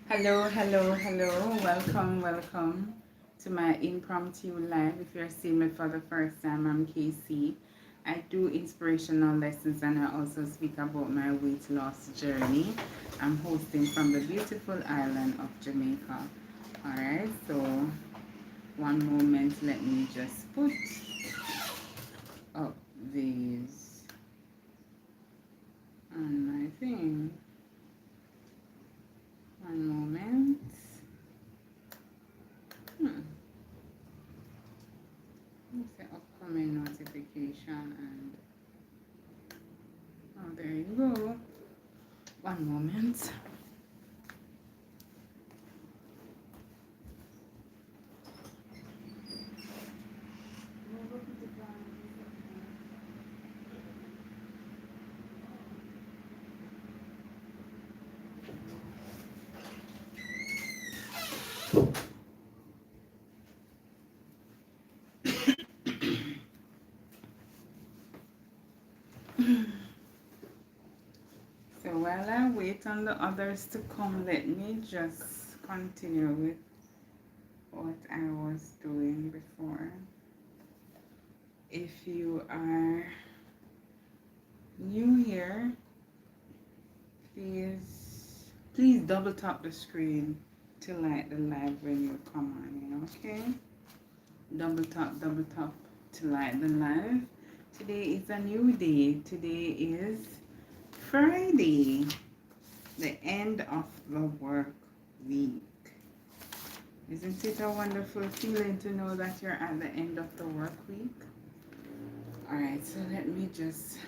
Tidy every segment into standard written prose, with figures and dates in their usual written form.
Hello, hello, hello. Welcome to my impromptu live. If you're seeing me for the first time, I'm Casey. I do inspirational lessons and I also speak about my weight loss journey. I'm hosting from the beautiful island of Jamaica. Alright, so one moment, let me just put up these on my thing. One moment. Hmm. Say upcoming notification and oh, there you go. One moment. So while I wait on the others to come, let me just continue with what I was doing before. If you are new here, please double tap the screen to like the live when you come on in, okay? Double tap to like the live. Today is a new day. Today is Friday, the end of the work week. Isn't it a wonderful feeling to know that you're at the end of the work week? Alright, so let me just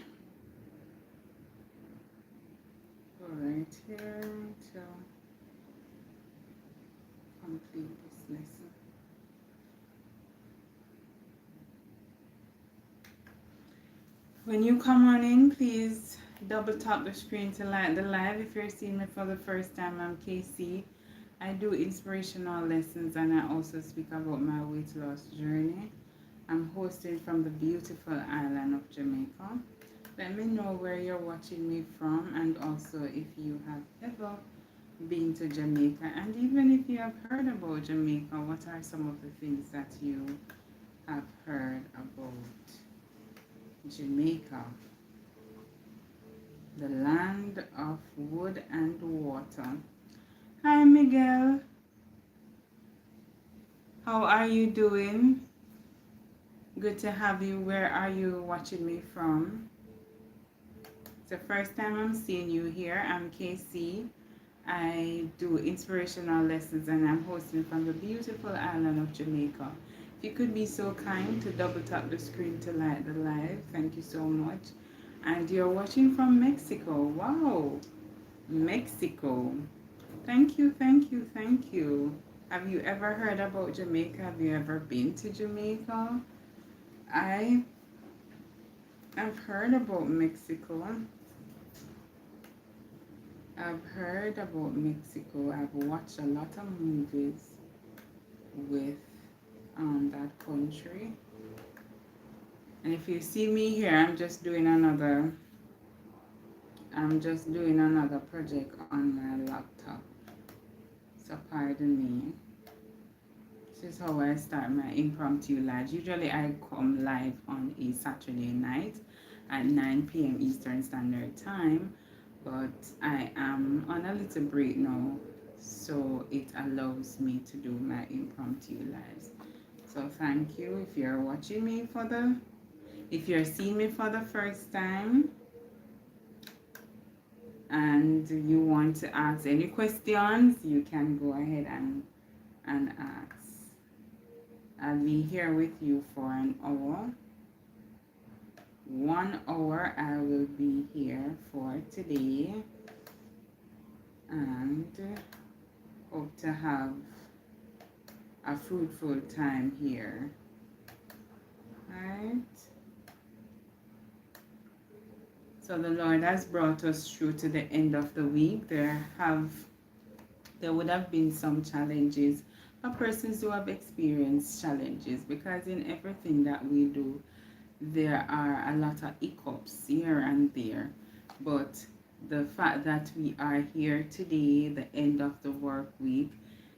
go right here to complete this lesson. When you come on in, please double tap the screen to like the live. If you're seeing me for the first time, I'm Casey. I do inspirational lessons and I also speak about my weight loss journey. I'm hosting from the beautiful island of Jamaica. Let me know where you're watching me from and also if you have ever been to Jamaica, and even if you have heard about Jamaica, what are some of the things that you have heard about Jamaica, the land of wood and water. Hi Miguel, how are you doing? Good to have you. Where are you watching me from? It's the first time I'm seeing you here. I'm KC. I do inspirational lessons and I'm hosting from the beautiful island of Jamaica. If you could be so kind to double tap the screen to like the live, thank you so much. And you're watching from Mexico. Wow, Mexico. Thank you, thank you, thank you. Have you ever heard about Jamaica? Have you ever been to Jamaica? I have heard about Mexico. I've heard about Mexico. I've watched a lot of movies with that country. And if you see me here, I'm just doing another project on my laptop. So pardon me. This is how I start my impromptu lives. Usually I come live on a Saturday night at 9 p.m. Eastern Standard Time, but I am on a little break now, so it allows me to do my impromptu lives. So thank you if you're watching me if you're seeing me for the first time and you want to ask any questions, you can go ahead and ask. I'll be here with you for an hour. 1 hour I will be here for today and hope to have a fruitful time here. Alright. So the Lord has brought us through to the end of the week. There would have been some challenges for persons who have experienced challenges, because in everything that we do there are a lot of hiccups here and there, but The fact that we are here today, the end of the work week,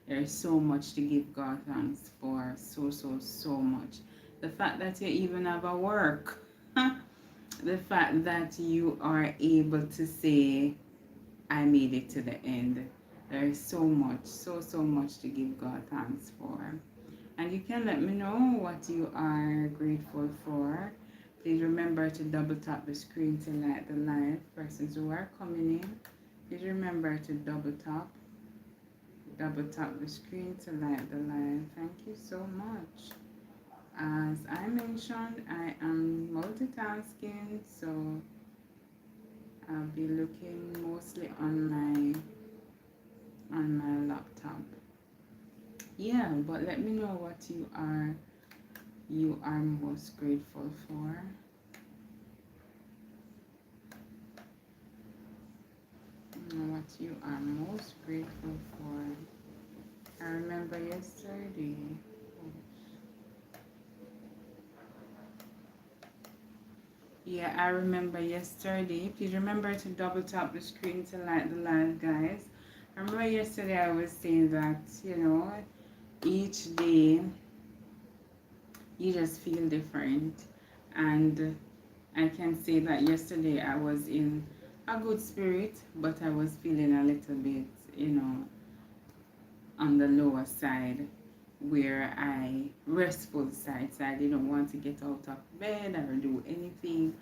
there's so much to give God thanks for. So much. The fact that you even have a work. The fact that you are able to say, I made it to the end. There is so much, so much to give God thanks for. And you can let me know what you are grateful for. Please remember to double tap the screen to like the live. Persons who are coming in, please remember to double tap the screen to like the live. Thank you so much. As I mentioned, I am multitasking, so I'll be looking mostly on my laptop. Yeah, but let me know what you are most grateful for. What you are most grateful for. I remember yesterday. Yeah, I remember yesterday. Please remember to double tap the screen to like the live, guys. I remember yesterday I was saying that, each day you just feel different. And I can say that yesterday I was in a good spirit, but I was feeling a little bit, on the lower side, where restful side, so I didn't want to get out of bed or do anything.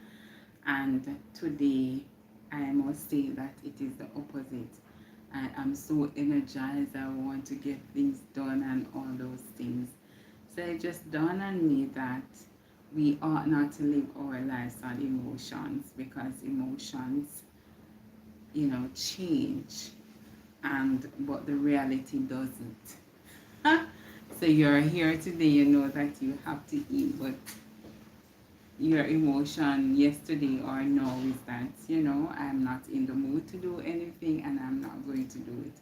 And today, I must say that it is the opposite. I am so energized. I want to get things done and all those things. So it just dawned on me that we ought not to live our lives on emotions, because emotions, change, but the reality doesn't. So you're here today, you know that you have to eat, but your emotion yesterday or now is that, I'm not in the mood to do anything and I'm not going to do it.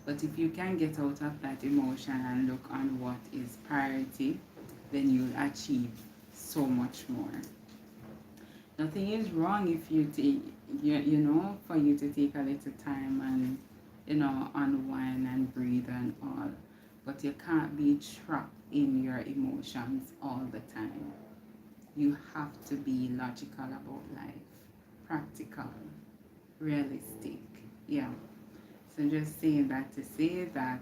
But if you can get out of that emotion and look on what is priority, then you'll achieve so much more. Nothing is wrong if you take, for you to take a little time and, unwind and breathe and all. But you can't be trapped in your emotions all the time. You have to be logical about life, practical, realistic. Yeah. So just saying that to say that,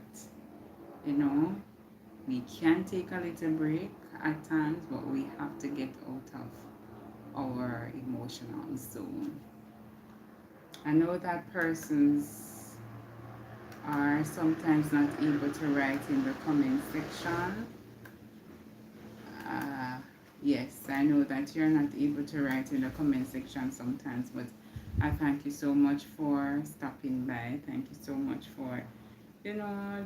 we can take a little break at times, but we have to get out of our emotional zone. I know that persons are sometimes not able to write in the comment section. Yes, I know that you're not able to write in the comment section sometimes, but I thank you so much for stopping by. Thank you so much for,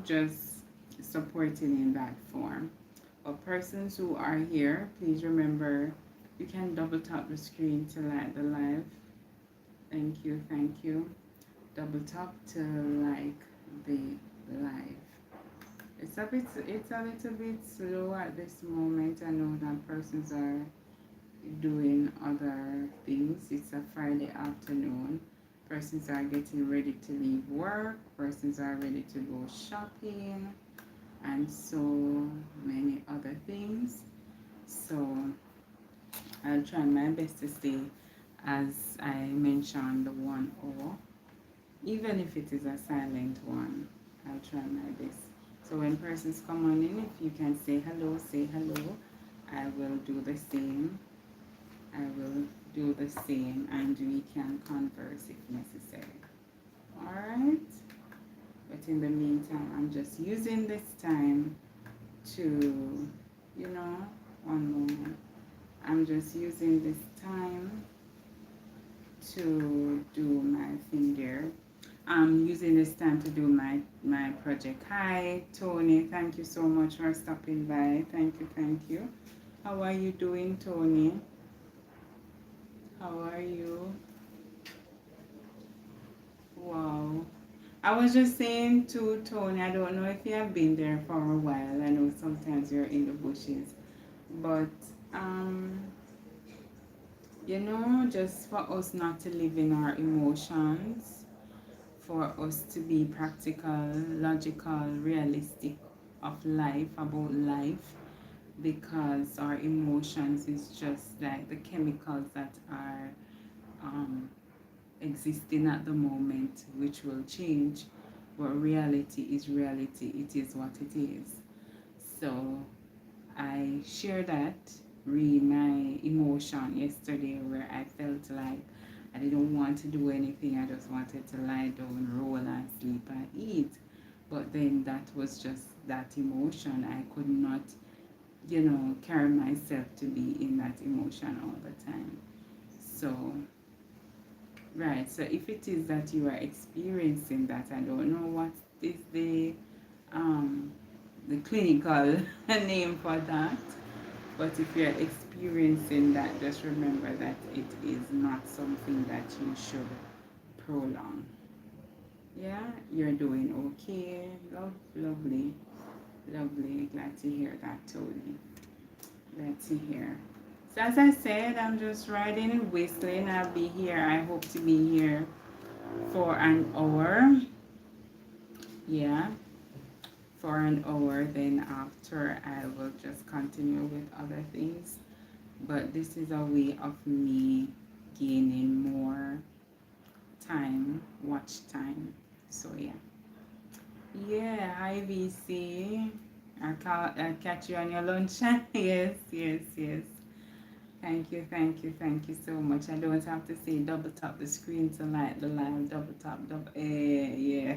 just supporting in that form. But persons who are here, please remember you can double tap the screen to like the live. Thank you. Double tap to like the live. It's a little bit slow at this moment. I know that persons are doing other things. It's a Friday afternoon. Persons are getting ready to leave work. Persons are ready to go shopping, and so many other things. So I'll try my best to stay, as I mentioned, the 1 hour, even if it is a silent one. I'll try my best. So when persons come on in, if you can say hello, I will do the same. And we can converse if necessary. Alright? But in the meantime, I'm just using this time to, one moment. I'm just using this time to do my thing there. I'm using this time to do my project. Hi, Tony. Thank you so much for stopping by. Thank you. How are you doing, Tony? How are you? Wow. I was just saying to Tony, I don't know if you have been there for a while. I know sometimes you're in the bushes. But You know, just for us not to live in our emotions, for us to be practical, logical, realistic of life, about life, because our emotions is just like the chemicals that are um, existing at the moment, which will change. But reality is reality, it is what it is. So I shared that my emotion yesterday where I felt like I didn't want to do anything. I just wanted to lie down, roll and sleep and eat. But then that was just that emotion. I could not, carry myself to be in that emotion all the time. So, right. So if it is that you are experiencing that, I don't know what is um the clinical name for that. But if you're experiencing that, just remember that it is not something that you should prolong. Yeah, you're doing okay. Lovely, lovely. Glad to hear that, Tony. Glad to hear. So as I said, I'm just riding and whistling. I'll be here. I hope to be here for an hour. Yeah, for an hour. Then after, I will just continue with other things. But this is a way of me gaining more time, watch time. So yeah, hi VC. I'll catch you on your lunch. Yes, yes, yes. Thank you so much. I don't have to say double tap the screen to light the live. Double tap, yeah.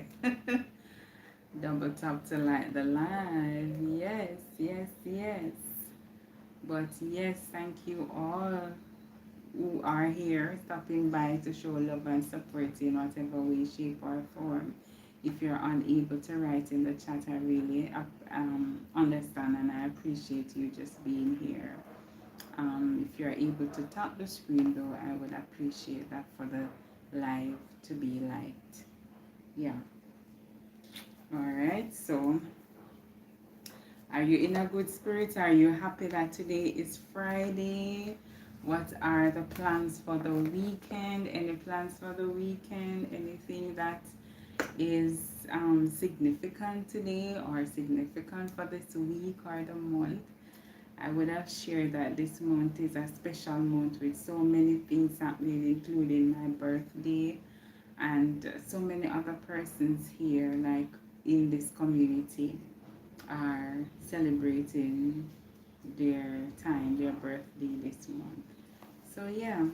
Double tap to light the live. Yes, yes, yes. But yes, thank you all who are here stopping by to show love and support in whatever way, shape, or form. If you're unable to write in the chat, I really understand and I appreciate you just being here. If you're able to tap the screen, though, I would appreciate that for the live to be liked. Yeah. All right. So, are you in a good spirit? Are you happy that today is Friday? What are the plans for the weekend? Any plans for the weekend? Anything that is significant today or significant for this week or the month? I would have shared that this month is a special month with so many things happening, including my birthday and so many other persons here, like in this community, are celebrating their birthday this month. So yeah,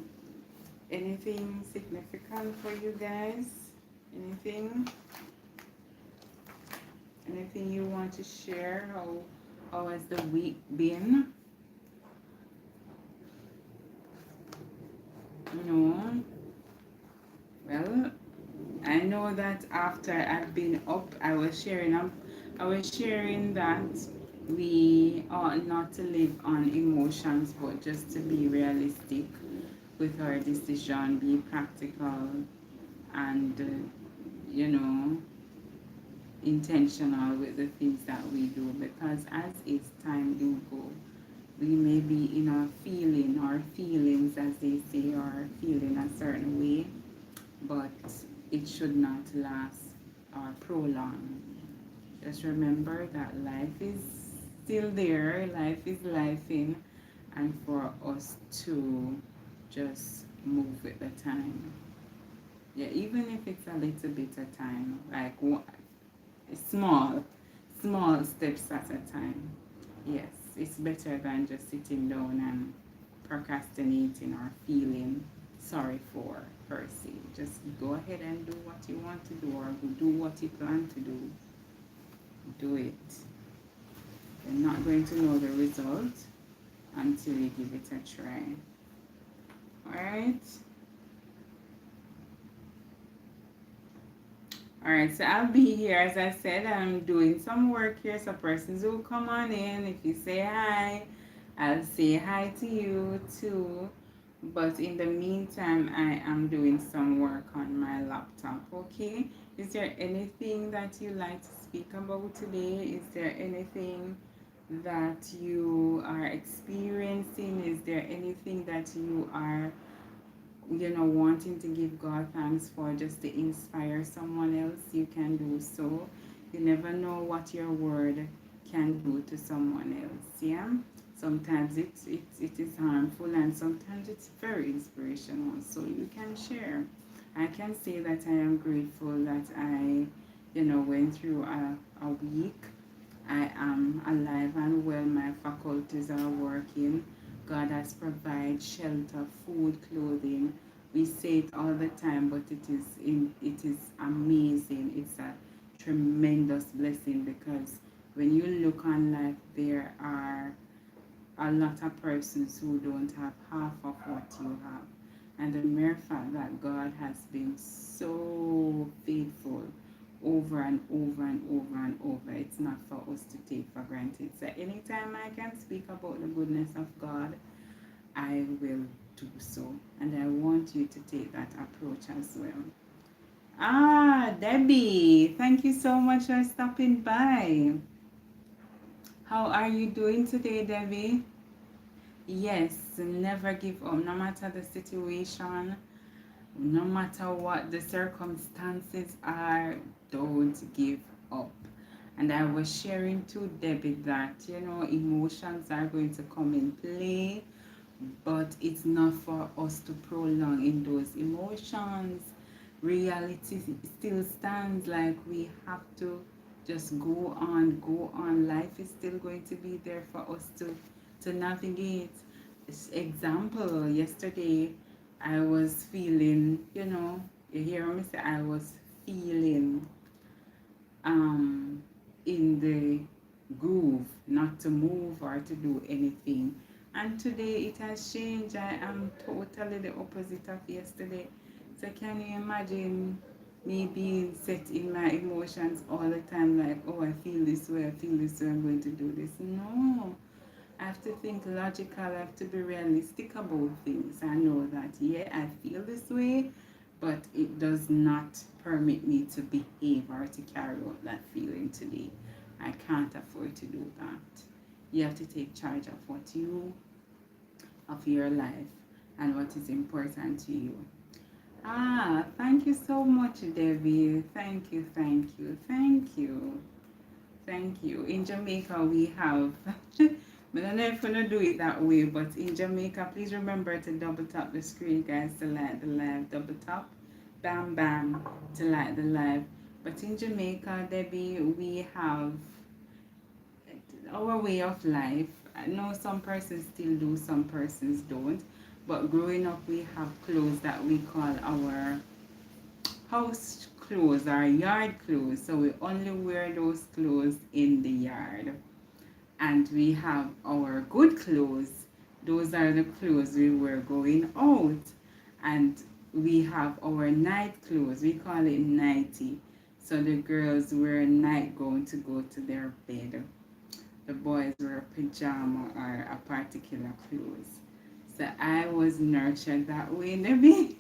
anything significant for you guys? Anything? Anything you want to share? How has the week been? No. Well, I know that after I've been up, I was sharing that we ought not to live on emotions, but just to be realistic with our decision, be practical, and you know, intentional with the things that we do. Because as its time do go, we may be in our feeling, our feelings, as they say, or feeling a certain way, but it should not last or prolong. Just remember that life is still there, life is lifing, and for us to just move with the time. Yeah, even if it's a little bit of time, like small, small steps at a time. Yes, it's better than just sitting down and procrastinating or feeling sorry for per se. Just go ahead and do what you want to do or do what you plan to do. Do it. You're not going to know the result until you give it a try. Alright? Alright, so I'll be here. As I said, I'm doing some work here, so persons will come on in. If you say hi, I'll say hi to you too. But in the meantime, I am doing some work on my laptop, okay? Is there anything that you like to speak about today? Is there anything that you are experiencing? Is there anything that you are, wanting to give God thanks for, just to inspire someone else? You can do so. You never know what your word can do to someone else. Yeah. Sometimes it is harmful, and sometimes it's very inspirational. So you can share. I can say that I am grateful that I, went through a week. I am alive and well. My faculties are working. God has provided shelter, food, clothing. We say it all the time, but it is amazing. It's a tremendous blessing, because when you look on life, there are a lot of persons who don't have half of what you have. And the mere fact that God has been so faithful over and over and over and over, it's not for us to take for granted. So anytime I can speak about the goodness of God, I will do so. And I want you to take that approach as well. Ah, Debbie, thank you so much for stopping by. How are you doing today, Debbie? Yes, never give up, no matter the situation, no matter what the circumstances are, don't give up. And I was sharing to Debbie that, emotions are going to come in play, but it's not for us to prolong in those emotions. Reality still stands. Like, we have to just go on. Life is still going to be there for us to navigate. Example, yesterday I was feeling, you hear me say, I was feeling um, in the groove, not to move or to do anything. And today it has changed. I am totally the opposite of yesterday. So can you imagine me being set in my emotions all the time, like, oh, I feel this way, I feel this way, I'm going to do this? No. I have to think logical, I have to be realistic about things. I know that, yeah, I feel this way, but it does not permit me to behave or to carry out that feeling today. I can't afford to do that. You have to take charge of of your life, and what is important to you. Ah, thank you so much, Debbie. Thank you, thank you, thank you. Thank you. In Jamaica, we have, I don't know if we're going to do it that way, but in Jamaica, please remember to double tap the screen, guys, to like the live. Double tap, bam, bam, to like the live. But in Jamaica, Debbie, we have our way of life. I know some persons still do, some persons don't. But growing up, we have clothes that we call our house clothes, our yard clothes. So we only wear those clothes in the yard. And we have our good clothes. Those are the clothes we wear going out. And we have our night clothes. We call it nighty. So the girls wear nightgown to go to their bed. The boys wear pajama or a particular clothes. So I was nurtured that way, Debbie.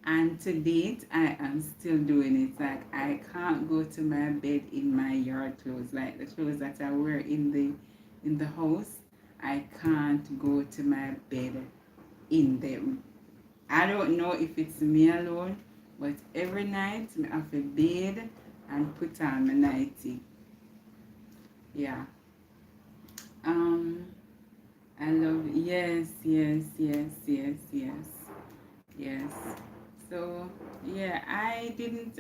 And to date, I am still doing it. Like, I can't go to my bed in my yard clothes, like the clothes that I wear in the house. I can't go to my bed in them. I don't know if it's me alone, but every night I have a bed and put on my nightie. Yeah. Um. I love, yes, yes, yes, yes, yes, yes. So yeah, I didn't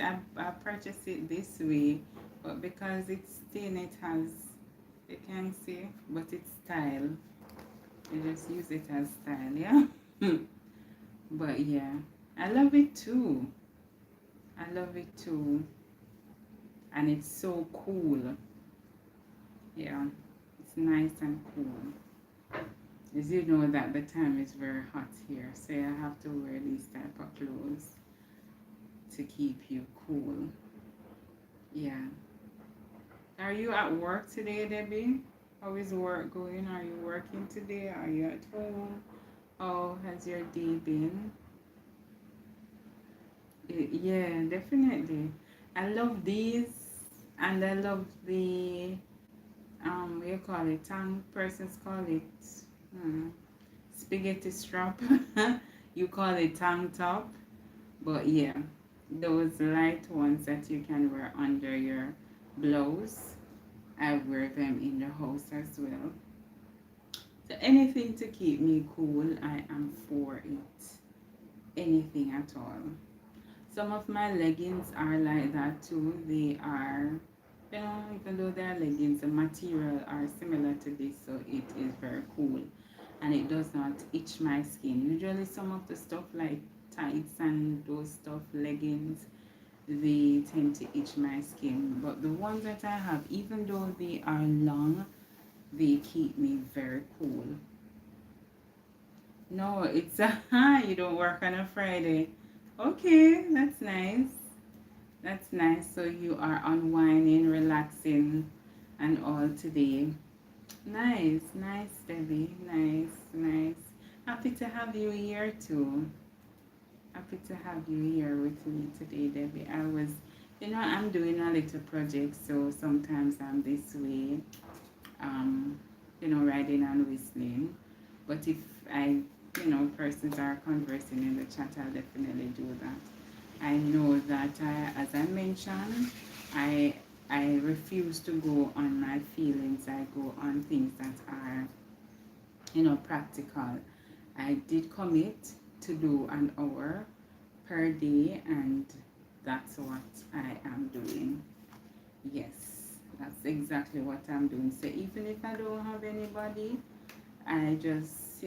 purchase it this way, but because it's thin, it has, you can see, but it's style. I just use it as style, yeah. But yeah, I love it too. I love it too, and it's so cool. Yeah, it's nice and cool. As you know that the time is very hot here, so I have to wear these type of clothes to keep you cool. Yeah. Are you at work today, Debbie? How is work going? Are you working today? Are you at home? How has your day been? Yeah, definitely. I love these, and I love the what you call it, tongue persons call it hmm, spaghetti strap. You call it tongue top, but yeah, those light ones that you can wear under your blouse, I wear them in the house as well. So anything to keep me cool, I am for it. Anything at all. Some of my leggings are like that too. They are, even though they are leggings, the material are similar to this, so it is very cool and it does not itch my skin. Usually, some of the stuff like tights and those stuff, leggings, they tend to itch my skin. But the ones that I have, even though they are long, they keep me very cool. No, it's you don't work on a Friday. Okay, that's nice. That's nice. So you are unwinding, relaxing, and all today. Nice, nice, Debbie. Nice, nice. Happy to have you here too. Happy to have you here with me today, Debbie. I'm doing a little project, so sometimes I'm this way, um, riding and whistling. But if I, persons are conversing in the chat, I'll definitely do that. I know that as I mentioned, I I refuse to go on my feelings. I go on things that are, practical. I did commit to do an hour per day, and that's what I am doing. Yes, that's exactly what I'm doing. So even if I don't have anybody, I just,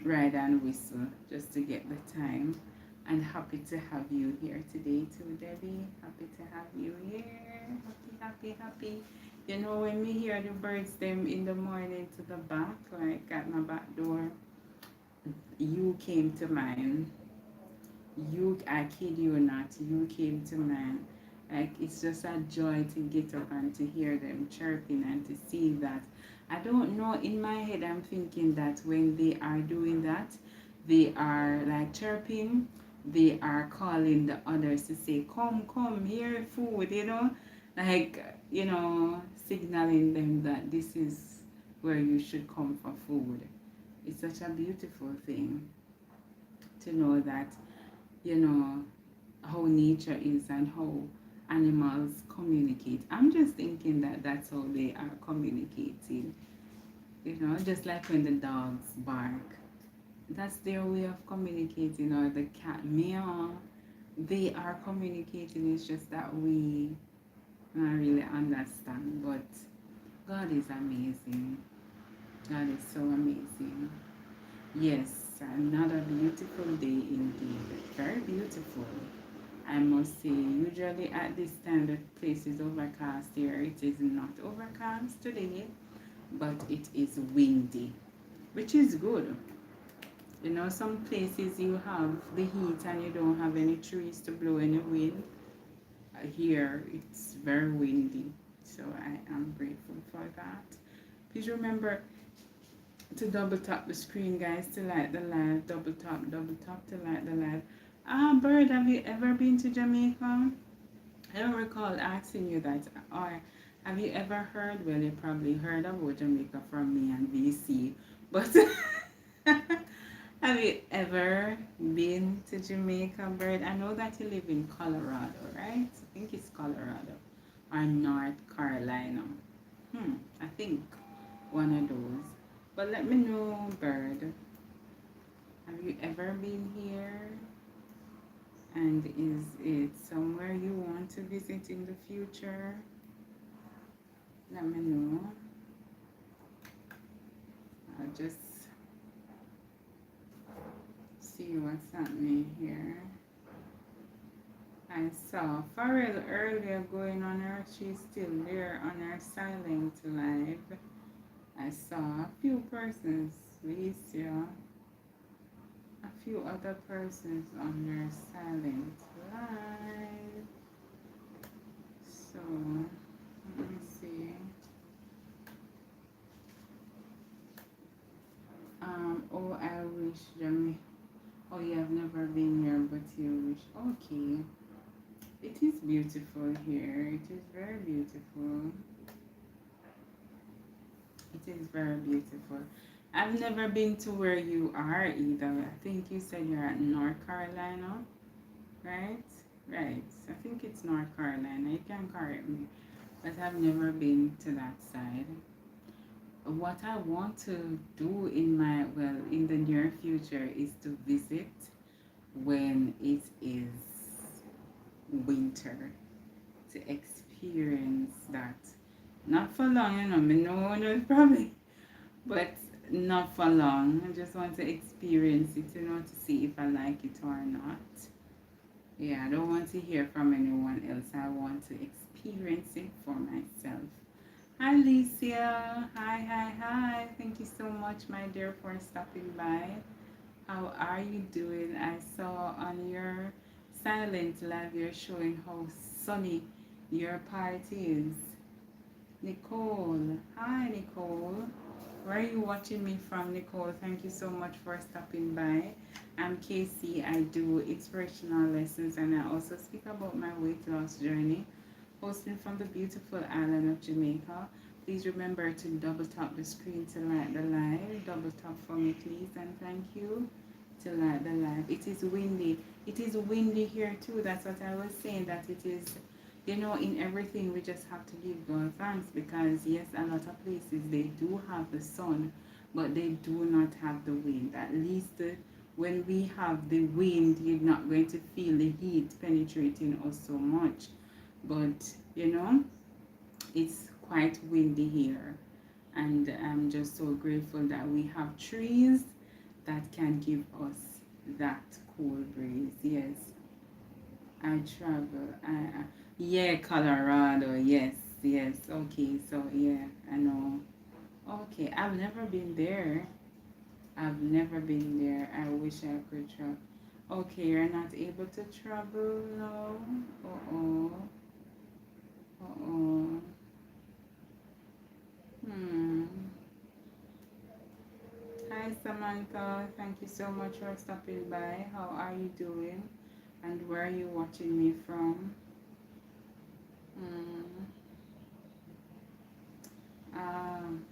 ride and whistle just to get the time. And happy to have you here today too, Debbie. Happy to have you here. Happy, happy, happy. When we hear the birds them in the morning to the back, like at my back door, you came to mind. I kid you not, you came to mind. Like, it's just a joy to get up and to hear them chirping and to see that. I don't know, in my head I'm thinking that when they are doing that, they are like chirping, they are calling the others to say, come, come, here, food, like, signaling them that this is where you should come for food. It's such a beautiful thing to know that, you know, how nature is and how animals communicate. I'm just thinking that that's how they are communicating. Just like when the dogs bark, that's their way of communicating, or the cat meow. They are communicating. It's just that we not really understand. But God is amazing. God is so amazing. Yes, another beautiful day indeed. Very beautiful. I must say, usually at this time the place is overcast here. It is not overcast today, but it is windy, which is good. Some places you have the heat and you don't have any trees to blow any wind. Here it's very windy, so I am grateful for that. Please remember to double tap the screen, guys, to like the live. Double tap to like the live. Bird, have you ever been to Jamaica? I don't recall asking you that. Or have you ever heard? Well, you probably heard about Jamaica from me and VC. But have you ever been to Jamaica, Bird? I know that you live in Colorado, right? I think it's Colorado or North Carolina. I think one of those. But let me know, Bird. Have you ever been here? And is it somewhere you want to visit in the future? Let me know. I'll just see what's happening here. I saw Farrell earlier going on her. She's still there on her silent live. I saw a few persons, Alicia, a few other persons on their silent live. So, let me see. Oh, I wish Jamie. Oh, you have never been here, but you wish. Okay. It is beautiful here. It is very beautiful. is very beautiful. I've never been to where you are either. I think you said you're at North Carolina, right? Right. I think it's North Carolina. You can correct me, but I've never been to that side. What I want to do in my, well, in the near future is to visit when it is winter, to experience that. Not for long, me know no probably, but not for long. I just want to experience it, to see if I like it or not. Yeah, I don't want to hear from anyone else. I want to experience it for myself. Hi, Alicia. Hi. Thank you so much, my dear, for stopping by. How are you doing? I saw on your silent live you're showing how sunny your part is. Nicole. Hi, Nicole. Where are you watching me from, Nicole? Thank you so much for stopping by. I'm Casey. I do inspirational lessons and I also speak about my weight loss journey, hosting from the beautiful island of Jamaica. Please remember to double tap the screen to like the live. Double tap for me, please, and thank you. To like the live. It is windy. It is windy here too. That's what I was saying. That it is, in everything we just have to give God thanks, because yes, a lot of places they do have the sun, but they do not have the wind. At least when we have the wind, you're not going to feel the heat penetrating us so much. But it's quite windy here, and I'm just so grateful that we have trees that can give us that cool breeze. Yes, I travel. Yeah, Colorado. Yes. Okay, so yeah, I know. Okay, I've never been there. I've never been there. I wish I could travel. Okay, you're not able to travel, no. Uh-oh. Uh-oh. Hmm. Hi, Samantha. Thank you so much for stopping by. How are you doing? And where are you watching me from? Hmm. Um,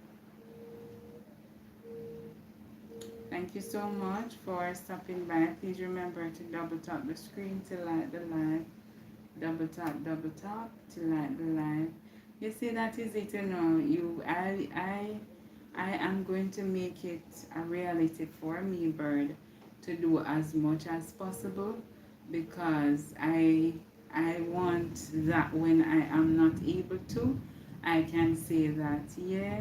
Thank you so much for stopping by. Please remember to double tap the screen to like the live. Double tap to like the live. You see, that is it. I am going to make it a reality for me, Bird, to do as much as possible, because I want that when I am not able to, I can say that, yeah,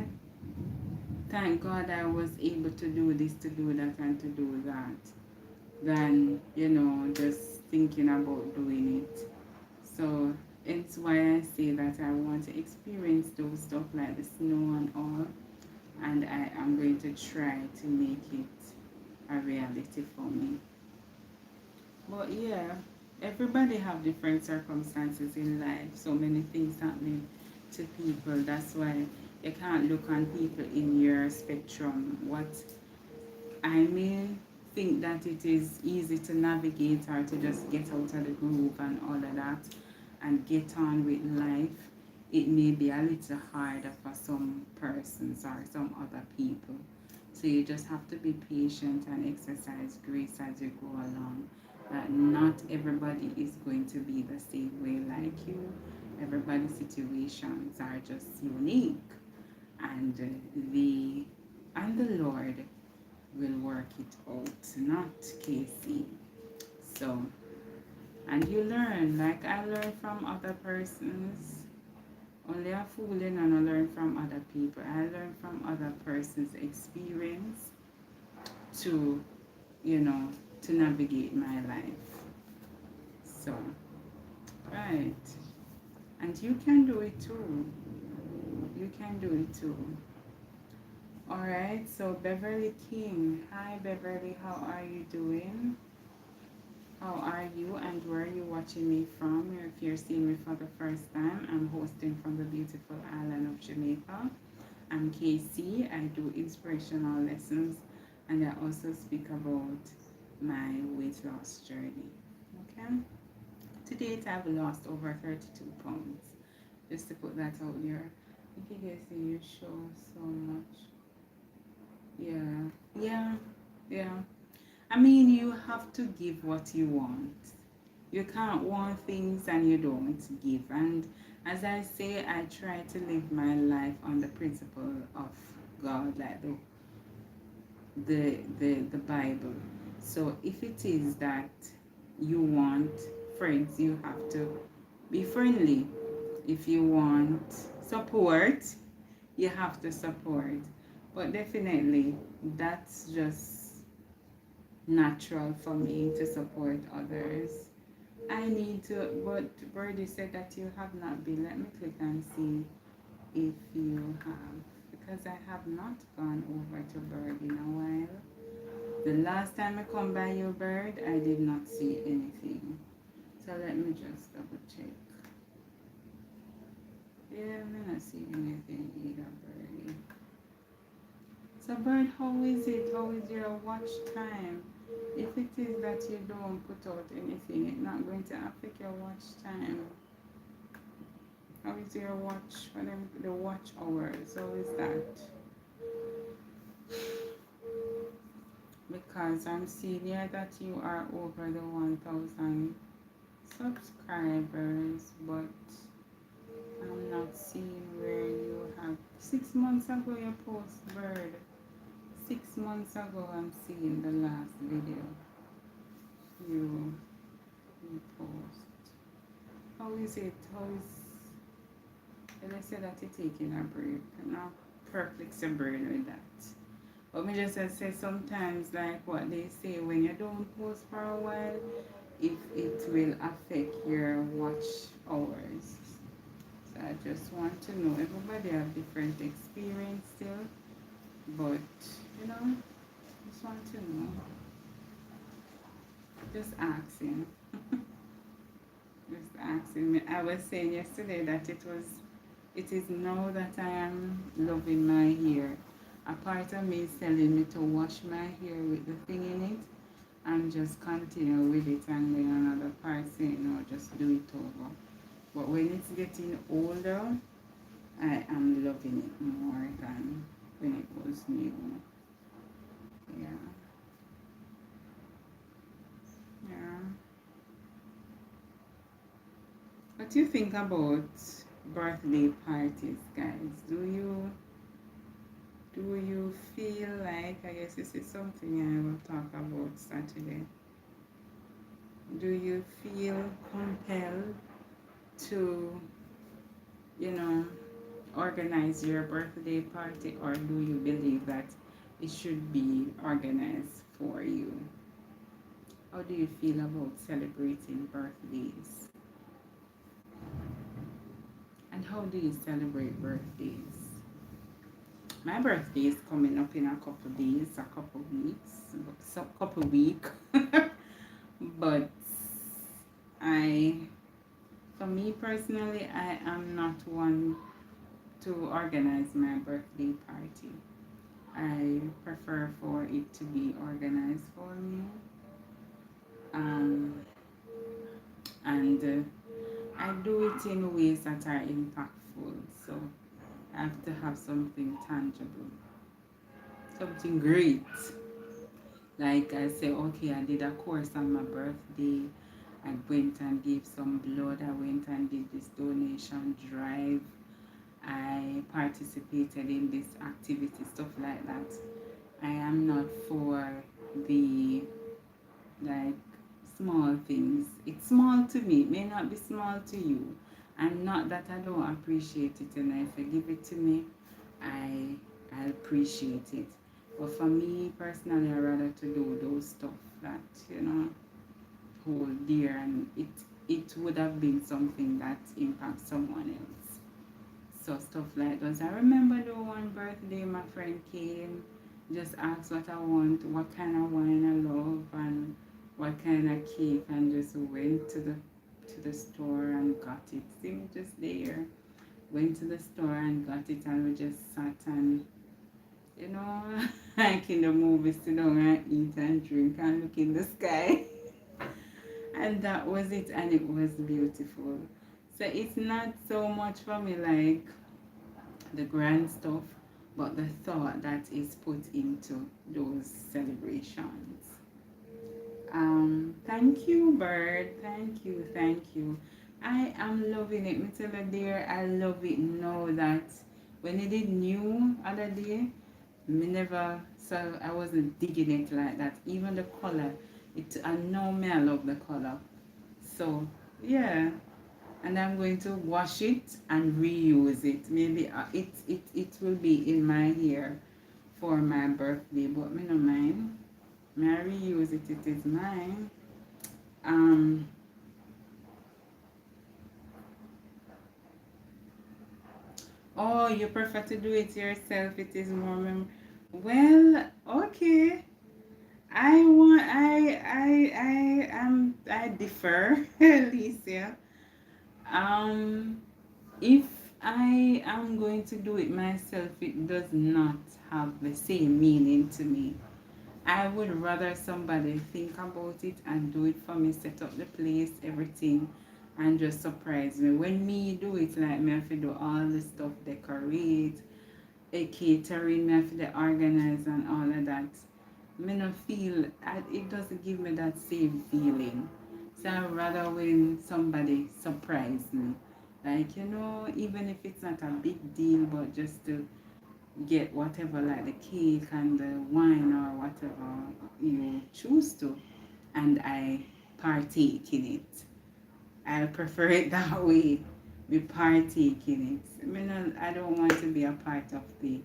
thank God I was able to do this, to do that, and to do that, than, just thinking about doing it. So it's why I say that I want to experience those stuff like the snow and all, and I am going to try to make it a reality for me. But yeah, everybody have different circumstances in life, so many things happening to people. That's why you can't look on people in your spectrum. What I may think that it is easy to navigate or to just get out of the groove and all of that and get on with life, it may be a little harder for some persons or some other people. So you just have to be patient and exercise grace as you go along. That not everybody is going to be the same way like you. Everybody's situations are just unique, and the Lord will work it out, not Casey. So, and you learn, like I learn from other persons. Only a fool and I learn from other people. I learn from other persons' experience to, you know, to navigate my life. So, right. And you can do it too. You can do it too. Alright, so Beverly King. Hi Beverly, how are you doing? How are you and where are you watching me from? If you're seeing me for the first time, I'm hosting from the beautiful island of Jamaica. I'm Casey. I do inspirational lessons and I also speak about my weight loss journey. Okay? To date, I've lost over 32 pounds. Just to put that out there. If you guys see, you show so much. Yeah, yeah, yeah. I mean, you have to give what you want. You can't want things and you don't give. And as I say, I try to live my life on the principle of God, like the Bible. So if it is that you want friends, you have to be friendly. If you want support, you have to support. But definitely, that's just natural for me to support others. I need to, but Birdie said that you have not been. Let me click and see if you have, because I have not gone over to Bird in a while. The last time I come by your Bird, I did not see anything. So let me just double check. Yeah, I'm not seeing anything either, Birdie. So Bird, how is it? How is your watch time? If it is that you don't put out anything, it's not going to affect your watch time. How is your watch, the watch hours? How is that? Because I'm seeing here that you are over the 1,000 subscribers, but I'm not seeing where you have. 6 months ago you post, Bird. 6 months ago I'm seeing the last video you post. How is it? How is, and I said that you're taking a break. I'm not perfect brain with that. But me just say sometimes like what they say, when you don't post for a while, if it will affect your watch hours. So I just want to know. Everybody have different experience still, but you know, just want to know. Just asking. Just asking me. I was saying yesterday that it is now that I am loving my hair. A part of me is telling me to wash my hair with the thing in it and just continue with it, and then another part saying no, just do it over. But when it's getting older, I am loving it more than when it was new. Yeah. Yeah. What do you think about birthday parties, guys? Do you feel like, I guess this is something I will talk about Saturday. Do you feel compelled to, you know, organize your birthday party, or do you believe that it should be organized for you? How do you feel about celebrating birthdays? And how do you celebrate birthdays? My birthday is coming up in a couple days, a couple weeks, so couple week. But I, for me personally, I am not one to organize my birthday party. I prefer for it to be organized for me. Um, and I do it in ways that are impactful. So I have to have something tangible, something great. Like I say, okay, I did a course on my birthday. I went and gave some blood. I went and did this donation drive. I participated in this activity, stuff like that. I am not for the like small things. It's small to me. It may not be small to you. And not that I don't appreciate it, and if you give it to me, I appreciate it. But for me personally, I rather to do those stuff that, hold dear, and it would have been something that impacts someone else. So stuff like those. I remember the one birthday my friend came, just asked what I want, what kind of wine I love, and what kind of cake, and just went to the store and got it. See me just there. Went to the store and got it, and we just sat and, like in the movies, sit down and eat and drink and look in the sky. And that was it, and it was beautiful. So it's not so much for me like the grand stuff, but the thought that is put into those celebrations. Thank you, Bird. Thank you, thank you. I am loving it, me tell you dear. I love it now that when I did new other day, me never, so I wasn't digging it like that. Even the color, I know me, I love the color. So yeah, and I'm going to wash it and reuse it. Maybe it will be in my hair for my birthday, but me no mind. May I reuse it? It is mine. Um. Oh, you prefer to do it yourself? It is more well, okay. I differ, Alicia. Um, if I am going to do it myself, it does not have the same meaning to me. I would rather somebody think about it and do it for me, set up the place, everything, and just surprise me. When me do it, like me have to do all the stuff, decorate, a catering, me have to organize and all of that. Me no feel, it doesn't give me that same feeling. So I rather when somebody surprise me. Like, even if it's not a big deal, but just to get whatever, like the cake and the wine or whatever you choose to, and I partake in it. I prefer it that way. We partake in it. I don't want to be a part of the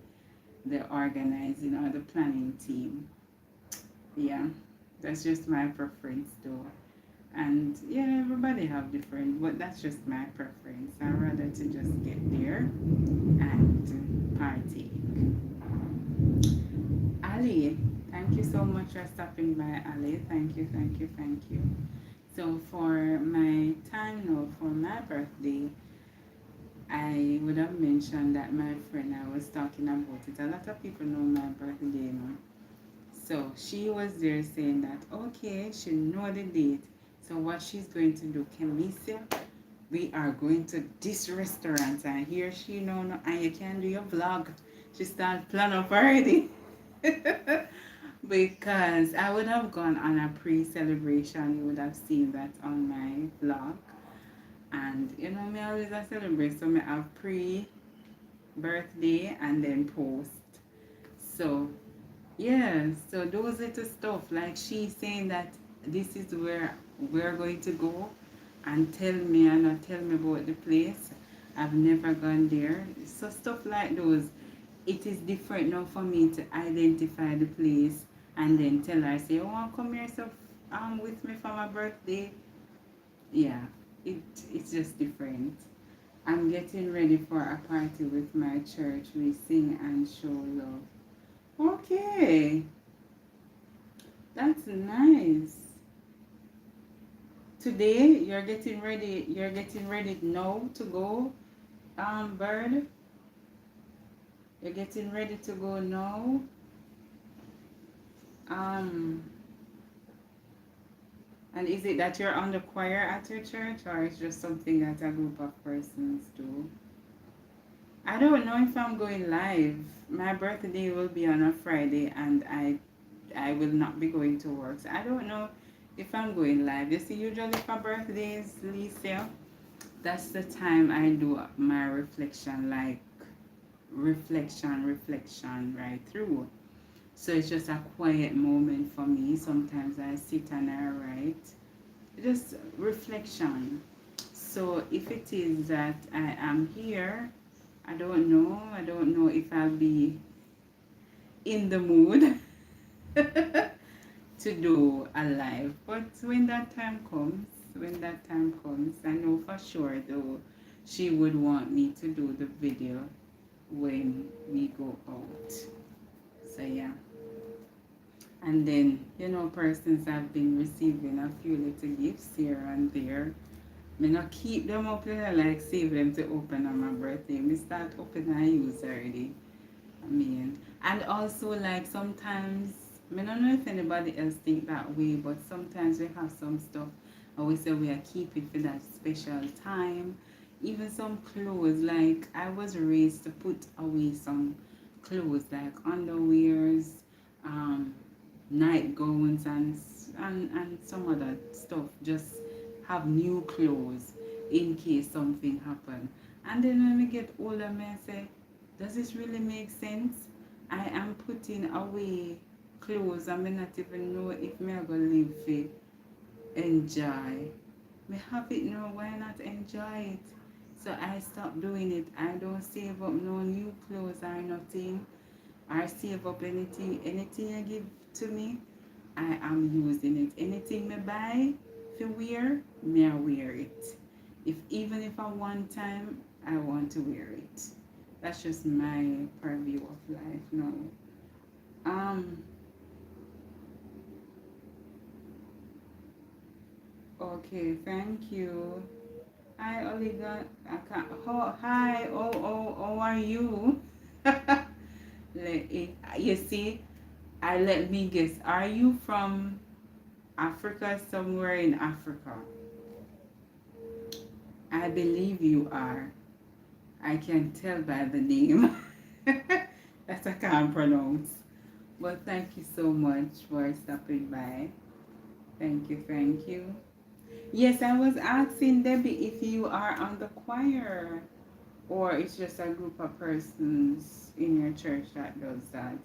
organizing or the planning team. Yeah, that's just my preference though. And yeah, everybody have different, but that's just my preference. I rather to just get there and partake. Ali, thank you so much for stopping by, Ali. Thank you, thank you, thank you. So for my time now, for my birthday, I would have mentioned that my friend, I was talking about it. A lot of people know my birthday now. So she was there saying that, okay, she know the date. So what she's going to do, Camicia, we are going to this restaurant. And here she know, no, and you can do your vlog. She started planning up already. Because I would have gone on a pre-celebration. You would have seen that on my vlog. And me always a celebrate. So me have pre-birthday and then post. So yeah, so those little stuff, like she saying that this is where we're going to go and tell me and not tell me about the place. I've never gone there. So stuff like those, it is different now for me to identify the place and then tell her, say, oh, come here so with me for my birthday. Yeah, it's just different. I'm getting ready for a party with my church. We sing and show love. Okay, that's nice. Today you're getting ready now to go, Bird. You're getting ready to go now. Um, and is it that you're on the choir at your church, or it's just something that a group of persons do? I don't know if I'm going live. My birthday will be on a Friday, and I will not be going to work. So I don't know if I'm going live. You see, usually for birthdays, Lisa, that's the time I do my reflection, like reflection right through. So it's just a quiet moment for me. Sometimes I sit and I write. Just reflection. So if it is that I am here, I don't know. I don't know if I'll be in the mood to do a live. But when that time comes, I know for sure though she would want me to do the video when we go out. So yeah. And then, persons have been receiving a few little gifts here and there. Me not keep them up there, like save them to open on my birthday. Me start open and use already. I mean, and also like sometimes, I don't know if anybody else think that way, but sometimes we have some stuff and we say we are keeping for that special time. even some clothes. Like I was raised to put away some clothes like underwears, um, nightgowns, and some other stuff. Just have new clothes in case something happen. And then when we get older, I say, does this really make sense? I am putting away clothes. I may not even know if me are gonna live fit enjoy. Me have it now, why not enjoy it? So I stop doing it. I don't save up no new clothes or nothing. I save up anything you give to me, I am using it. Anything me buy to wear, me I wear it. If even if I one time I want to wear it. That's just my purview of life now. Um okay, thank you. Hi, Oliga. I can't. Oh, hi. How are you? You see, I let me guess. Are you from Africa? Somewhere in Africa? I believe you are. I can tell by the name. That I can't pronounce. But thank you so much for stopping by. Thank you, thank you. Yes, I was asking Debbie if you are on the choir. Or it's just a group of persons in your church that does that.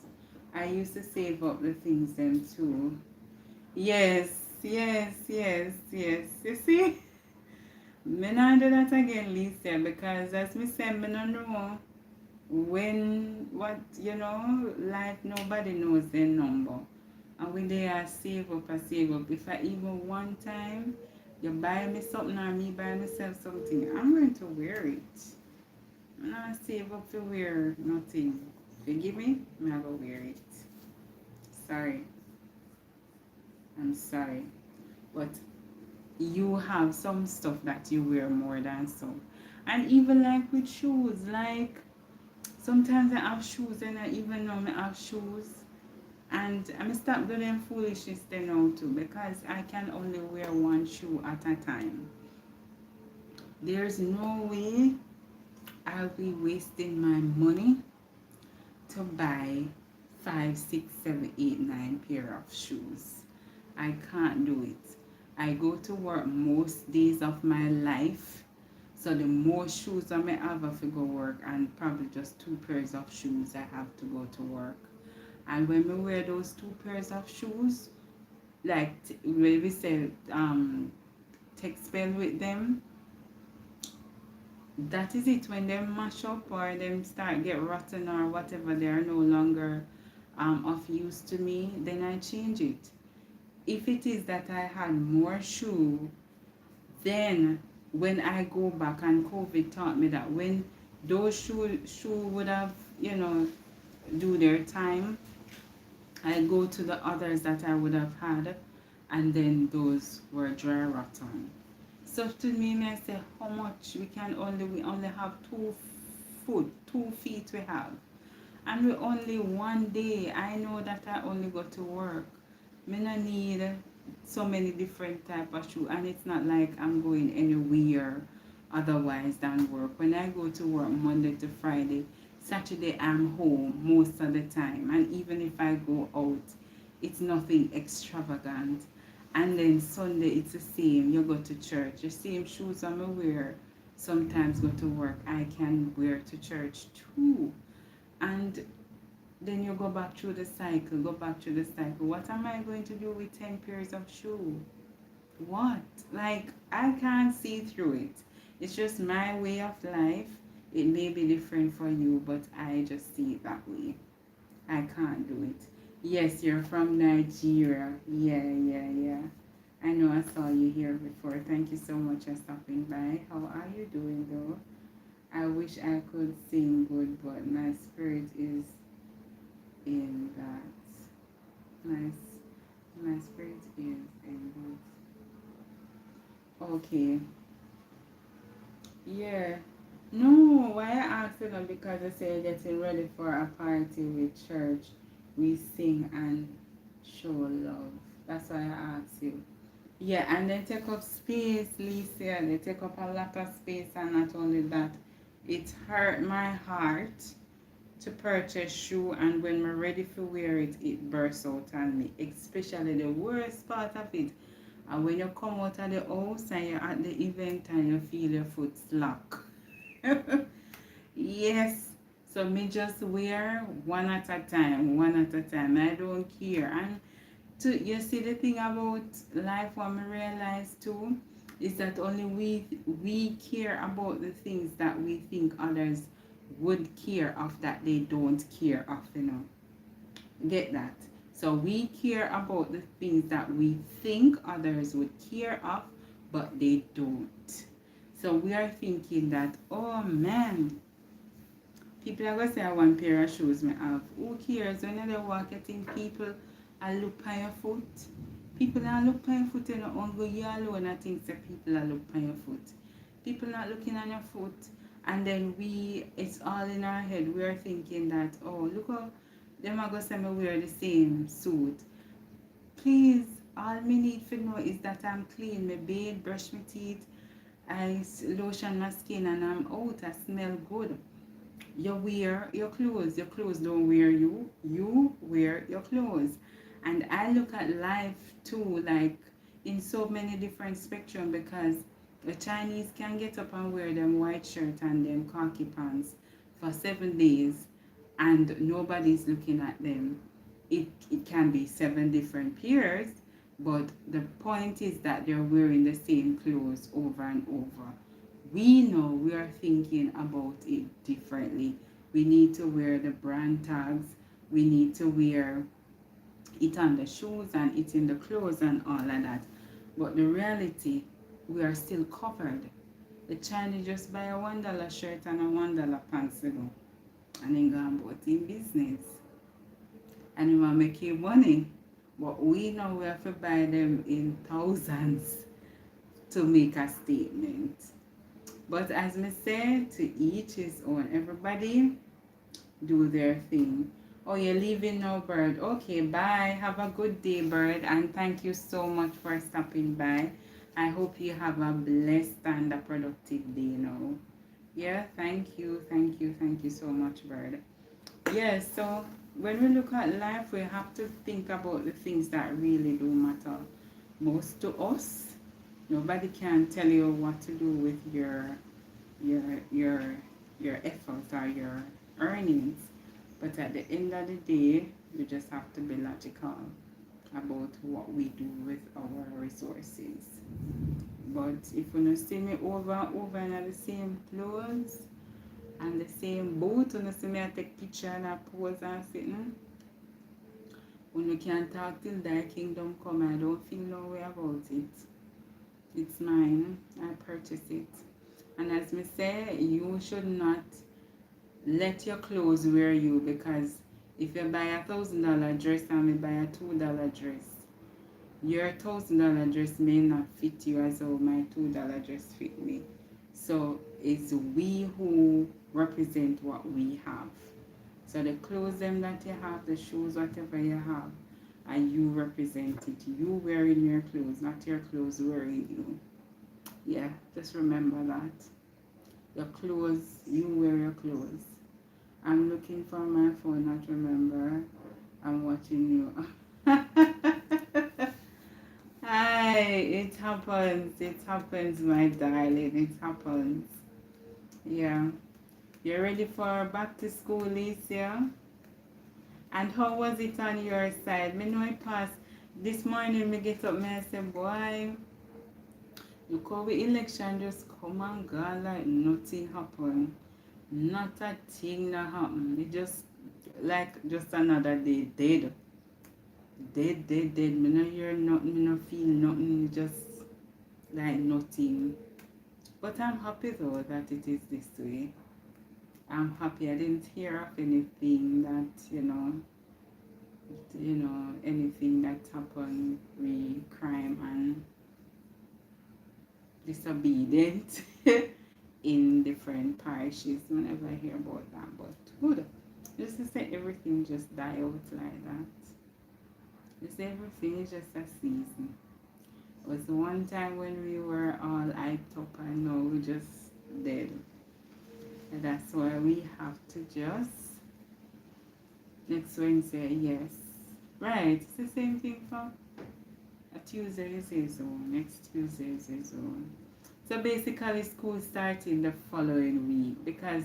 I used to save up the things then too. Yes, yes. You see? Me not do that again, Lisa, because as me say, me no know when what life nobody knows their number. And when they are I save up. If I even one time you buy me something or me buy myself something, I'm going to wear it. I'm not save up to wear nothing. Forgive me, I'm not gonna wear it. Sorry, I'm sorry. But you have some stuff that you wear more than some. And even like with shoes, like sometimes I have shoes and I even know I have shoes. And I'm stop doing foolishness then now too because I can only wear one shoe at a time. There's no way I'll be wasting my money to buy 5, 6, 7, 8, 9 pair of shoes. I can't do it. I go to work most days of my life. So the more shoes I may have to go work and probably just 2 pairs of shoes I have to go to work. And when we wear those 2 pairs of shoes, like when we say take spell with them, that is it. When they mash up or them start get rotten or whatever, they are no longer of use to me, then I change it. If it is that I had more shoe, then when I go back, and COVID taught me that when those shoe would have do their time, I go to the others that I would have had, and then those were dry rotten. So to me, I say how much we only have 2 foot, 2 feet we have, and we only one day. I know that I only go to work. Me no need so many different type of shoe, and it's not like I'm going anywhere otherwise than work. When I go to work Monday to Friday, Saturday I'm home most of the time, and even if I go out, it's nothing extravagant. And then Sunday it's the same. You go to church, the same shoes I'm wear. Sometimes go to work, I can wear to church too. And then you go back through the cycle. What am I going to do with 10 pairs of shoes? What? Like, I can't see through it. It's just my way of life. It may be different for you, but I just see it that way. I can't do it. Yes, you're from Nigeria. Yeah. I know I saw you here before. Thank you so much for stopping by. How are you doing though? I wish I could sing good, but my spirit is in that. My, my spirit is in that. Okay. Yeah. No, why I asked you that because I say getting ready for a party with church. We sing and show love. That's why I asked you. Yeah, and they take up space, Lisa. They take up a lot of space, and not only that, it hurt my heart to purchase shoe, and when I'm ready to wear it, it bursts out on me. Especially the worst part of it, and when you come out of the house and you're at the event and you feel your foot slack. Yes. So me just wear one at a time, one at a time. I don't care. And to you see the thing about life, what I realize too is that only we care about the things that we think others would care of that they don't care of, you know. Get that? So we care about the things that we think others would care of, but they don't. So we are thinking that, oh man, people are gonna say I want pair of shoes me have. Who cares? When they walk, I think people are look on your foot. People are look on your foot, you know, only you alone I think that people are look on your foot. People not looking on your foot, and then it's all in our head. We are thinking that, oh, look how them are gonna say me wear the same suit. Please, all me need to know is that I'm clean. Me bathe, brush my teeth, I lotion my skin, and I'm out. I smell good. You wear your clothes don't wear you, you wear your clothes. And I look at life too, like in so many different spectrum, because the Chinese can get up and wear them white shirt and them khaki pants for 7 days and nobody's looking at them. It can be 7 different pairs, but the point is that they're wearing the same clothes over and over. We know we are thinking about it differently. We need to wear the brand tags, we need to wear it on the shoes and it in the clothes and all of that. But the reality, we are still covered. The Chinese just buy a $1 shirt and a $1 pants ago, and then go about in business. And we want to make you money. But we know we have to buy them in thousands to make a statement. But as me said, to each his own. Everybody do their thing. Oh, you're leaving now, Bird. Okay, bye. Have a good day, Bird. And thank you so much for stopping by. I hope you have a blessed and a productive day now. Yeah, thank you, thank you, thank you so much, Bird. Yeah, so when we look at life, we have to think about the things that really do matter most to us. Nobody can tell you what to do with your your your effort or your earnings, but at the end of the day, you just have to be logical about what we do with our resources. But if you see me over and over in the same clothes and the same boot, you see me I take picture and I pose and sitting, when you can't talk till thy kingdom come, I don't feel no way about it. It's mine. I purchase it. And as me say, you should not let your clothes wear you, because if you buy $1,000 dress and me buy a $2 dress, your $1,000 dress may not fit you as how my $2 dress fit me. So it's we who represent what we have. So the clothes them that you have, the shoes, whatever you have, and you represent it. You wearing your clothes, not your clothes wearing you. Yeah, just remember that. Your clothes, you wear your clothes. I'm looking for my phone, not remember. I'm watching you. Hi, it happens, my darling, it happens. Yeah. You ready for back to school, Alicia? And how was it on your side? Me know it passed. This morning me get up, me I say, boy, look how the election just come and go like nothing happened. Not a thing that happened. It just like just another day dead. Dead, dead, dead. Me no hear nothing, me no feel nothing. Just like nothing. But I'm happy though that it is this way. I'm happy I didn't hear of anything that, anything that happened, crime and disobedient in different parishes whenever I hear about that. But good. Just to say everything just die out like that. Just everything is just a season. Was the one time when we were all hyped up and now we just dead. And that's why we have to just next Wednesday, yes. Right, it's the same thing for a Tuesday is his own. Next Tuesday is his own. So basically school starting the following week because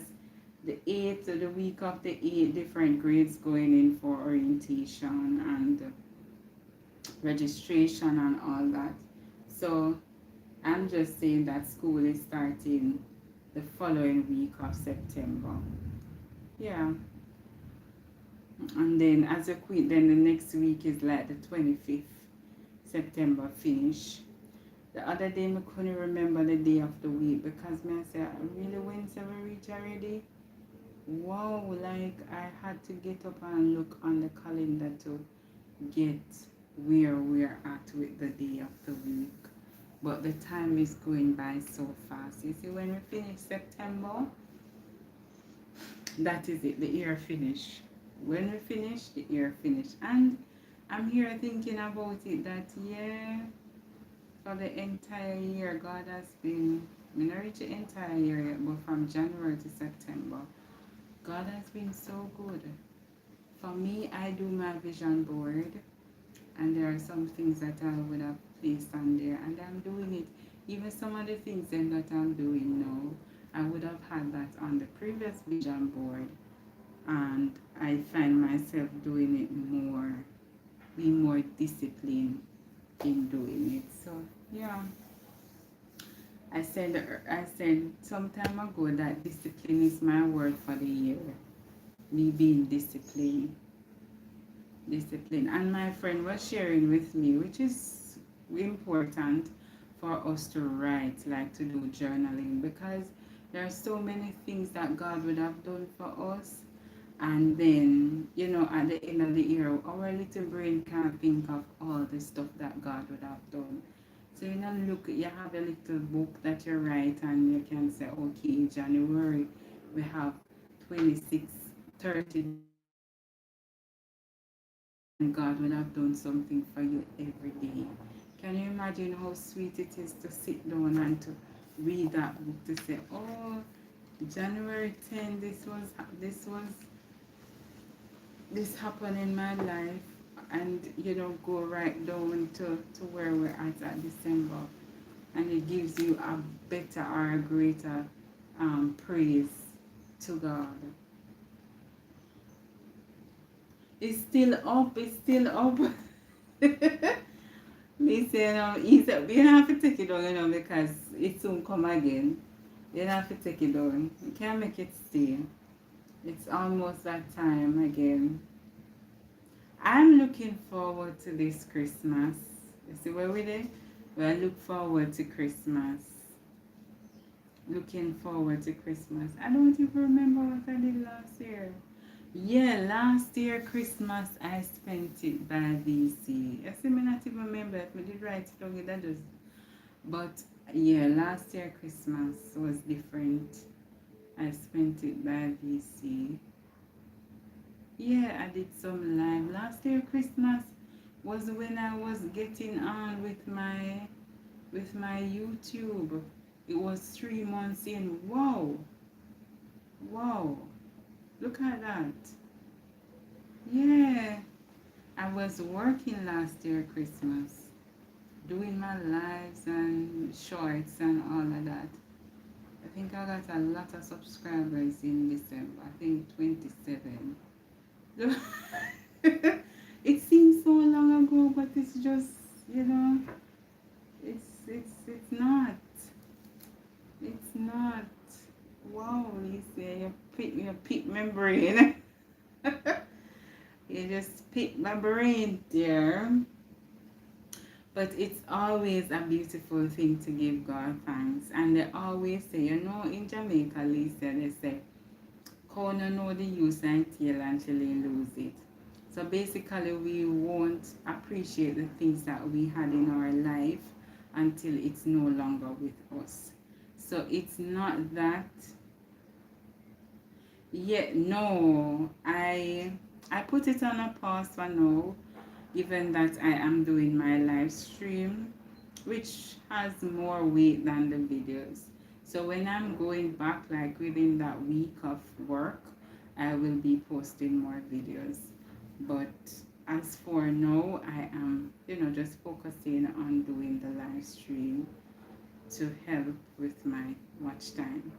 the 8th, the week of the 8 different grades going in for orientation and registration and all that. So I'm just saying that school is starting the following week of September. Yeah. And then as a quit, then the next week is like the 25th September finish. The other day I couldn't remember the day of the week because me I said really Wednesday we reach already. Wow, like I had to get up and look on the calendar to get where we're at with the day of the week. But the time is going by so fast. You see, when we finish September, that is it, the year finish. When we finish, the year finish. And I'm here thinking about it that, yeah, for the entire year, God has been, I not reach the entire year yet, but from January to September, God has been so good. For me, I do my vision board, and there are some things that I would have placed on there, and I'm doing it. Even some of the things then that I'm doing now, I would have had that on the previous vision board, and I find myself doing it more, being more disciplined in doing it. So yeah, I said some time ago that discipline is my word for the year. Me being disciplined. And my friend was sharing with me, which is important for us to write, like to do journaling, because there are so many things that God would have done for us, and then at the end of the year our little brain can't think of all the stuff that God would have done. So look, you have a little book that you write and you can say, okay, January we have 26, 30 and God will have done something for you every day. Can you imagine how sweet it is to sit down and to read that book, to say, oh, January 10, this happened in my life, and go right down to where we're at December, and it gives you a better or a greater praise to God. It's still up. Listen, you don't have to take it down, because it soon come again. You don't have to take it down. You can't make it stay. It's almost that time again. I'm looking forward to this Christmas. You see where we there? Well, I look forward to Christmas. Looking forward to Christmas. I don't even remember what I did last year. Yeah, last year Christmas I spent it by VC. I see me not even remember if I did write it down, that does. But yeah, last year Christmas was different. I spent it by VC. Yeah, I did some live. Last year Christmas was when I was getting on with my YouTube. It was 3 months in. Wow. Wow. Look at that. Yeah. I was working last year Christmas, doing my lives and shorts and all of that. I think I got a lot of subscribers in December. I think 27. It seems so long ago, but it's just, it's not. It's not. Wow, Lisa, you pick my brain. You just pick my brain there. But it's always a beautiful thing to give God thanks. And they always say, in Jamaica, Lisa, they say, corner know the use until they lose it. So basically, we won't appreciate the things that we had in our life until it's no longer with us. So it's not that. Yeah, no, I put it on a pause for now, given that I am doing my live stream. which has more weight than the videos. So when I'm going back, like within that week of work, I will be posting more videos. But as for now, I am, just focusing on doing the live stream to help with my watch time.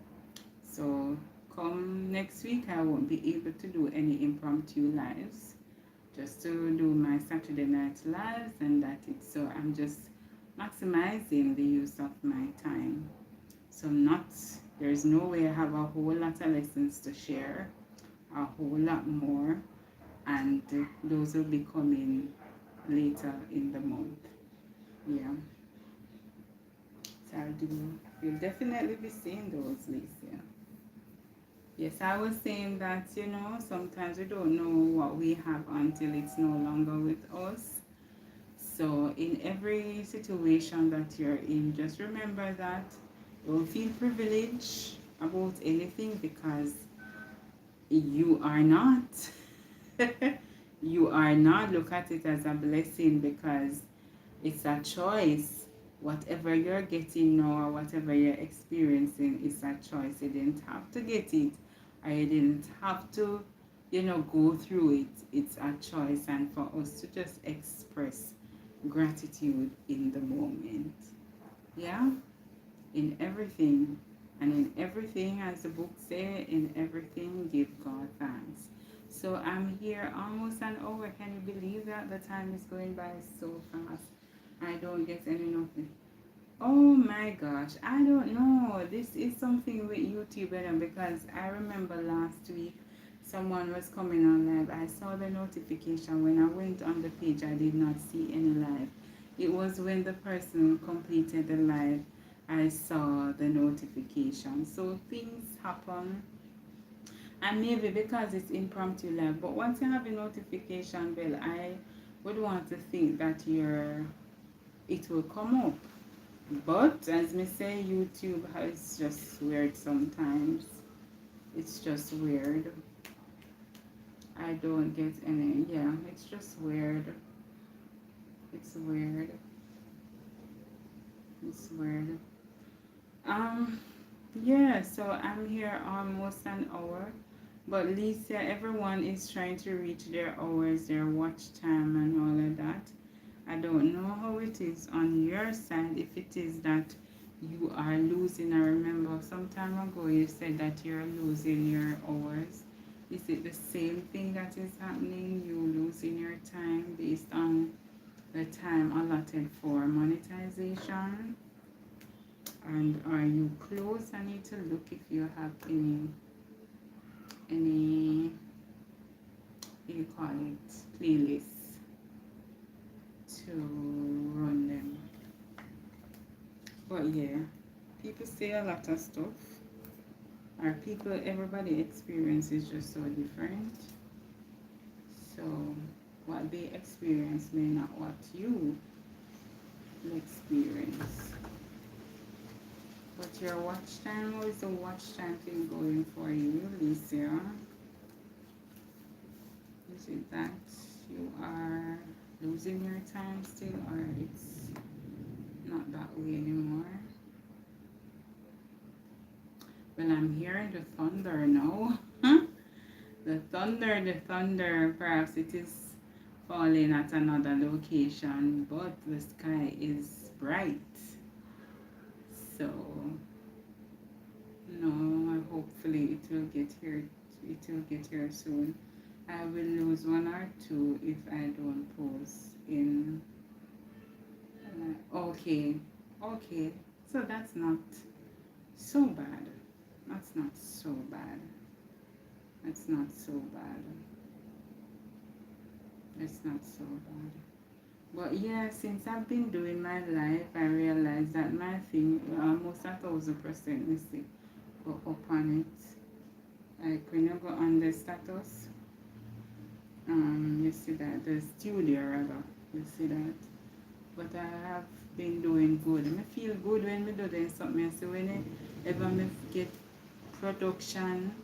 So come next week, I won't be able to do any impromptu lives, just to do my Saturday night lives, and that's it. So I'm just maximizing the use of my time. So there's no way I have a whole lot of lessons to share, a whole lot more, and those will be coming later in the month. Yeah. So you'll definitely be seeing those, Lisa. Yes, I was saying that, sometimes we don't know what we have until it's no longer with us. So in every situation that you're in, just remember that don't feel privileged about anything, because you are not. You are not. Look at it as a blessing, because it's a choice. Whatever you're getting now or whatever you're experiencing is a choice. You didn't have to get it, or you didn't have to, go through it. It's a choice, and for us to just express gratitude in the moment. Yeah? In everything. And in everything, as the book says, in everything, give God thanks. So I'm here almost an hour. Can you believe that? The time is going by so fast. I don't get any nothing. Oh my gosh, I don't know. This is something with YouTube, because I remember last week someone was coming on live. I saw the notification. When I went on the page, I did not see any live. It was when the person completed the live, I saw the notification. So things happen, and maybe because it's impromptu live. But once you have a notification bell, I would want to think that it will come up. But as me say, YouTube is just weird sometimes. It's just weird. I don't get any. Yeah, it's just weird. It's weird. It's weird. Yeah, so I'm here almost an hour. But Lisa, everyone is trying to reach their hours, their watch time and all of that. I don't know how it is on your side, if it is that you are losing. I remember some time ago you said that you're losing your hours. Is it the same thing that is happening? You losing your time based on the time allotted for monetization? And are you close? I need to look if you have any what you call it, playlists to run them. But yeah, people say a lot of stuff. Everybody experience is just so different. So what they experience may not what you experience. But your watch time, how is the watch time thing going for you, Lisa? Is it that you are losing your time still, or it's not that way anymore? Well, I'm hearing the thunder now. The thunder, perhaps it is falling at another location, but the sky is bright. So, no, hopefully it will get here. It will get here soon. I will lose one or two if I don't post in. Okay, so that's not so bad. That's not so bad. That's not so bad. It's not so bad. But yeah, since I've been doing my life, I realized that my thing almost 1,000% mistake go up on it. Like when you go on the status, you see that the studio rather, you see that. But I have been doing good. I feel good when I do something. So when I ever get production,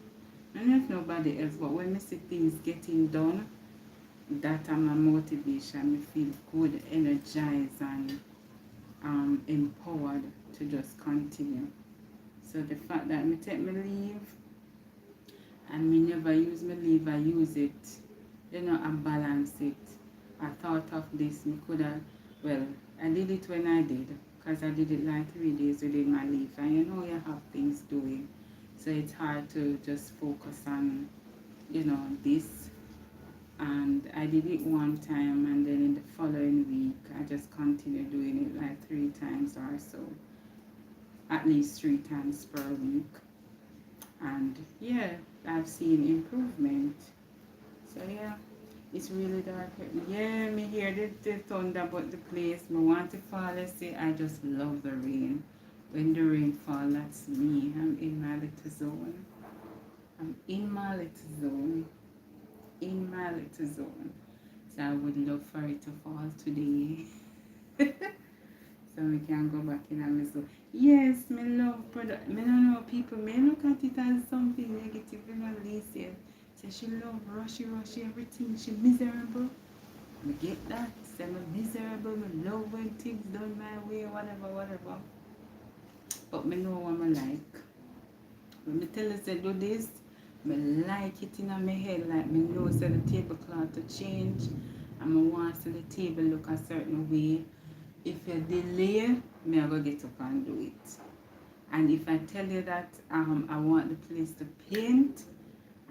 and if nobody else, but when I see things getting done, that I'm a motivation. I feel good, energized, and empowered to just continue. So the fact that me take my leave and me never use my leave, I use it, I balance it. I thought of this, me could have, well, I did it when I did, because I did it like 3 days within my leave, and you have things doing, so it's hard to just focus on, this. And I did it one time, and then in the following week, I just continued doing it like 3 times or so, at least 3 times per week. And yeah, I've seen improvement. So yeah, it's really dark. Yeah, me hear the thunder about the place. Me want to fall asleep. I just love the rain. When the rain fall, that's me. I'm in my little zone. I'm in my little zone. In my little zone. So I would love for it to fall today. So we can go back in and so yes, me love product. Me don't know people may look at it as something negative. You know, Lisa say she love rushy everything. She miserable. Me get that. Say me miserable. Me love when things done my way, whatever. But me know what me like. When me tell you say do this, me like it in my head. Like me know say the tablecloth to change, and me want to see the table look a certain way. If you delay, me I go get up and do it. And if I tell you that I want the place to paint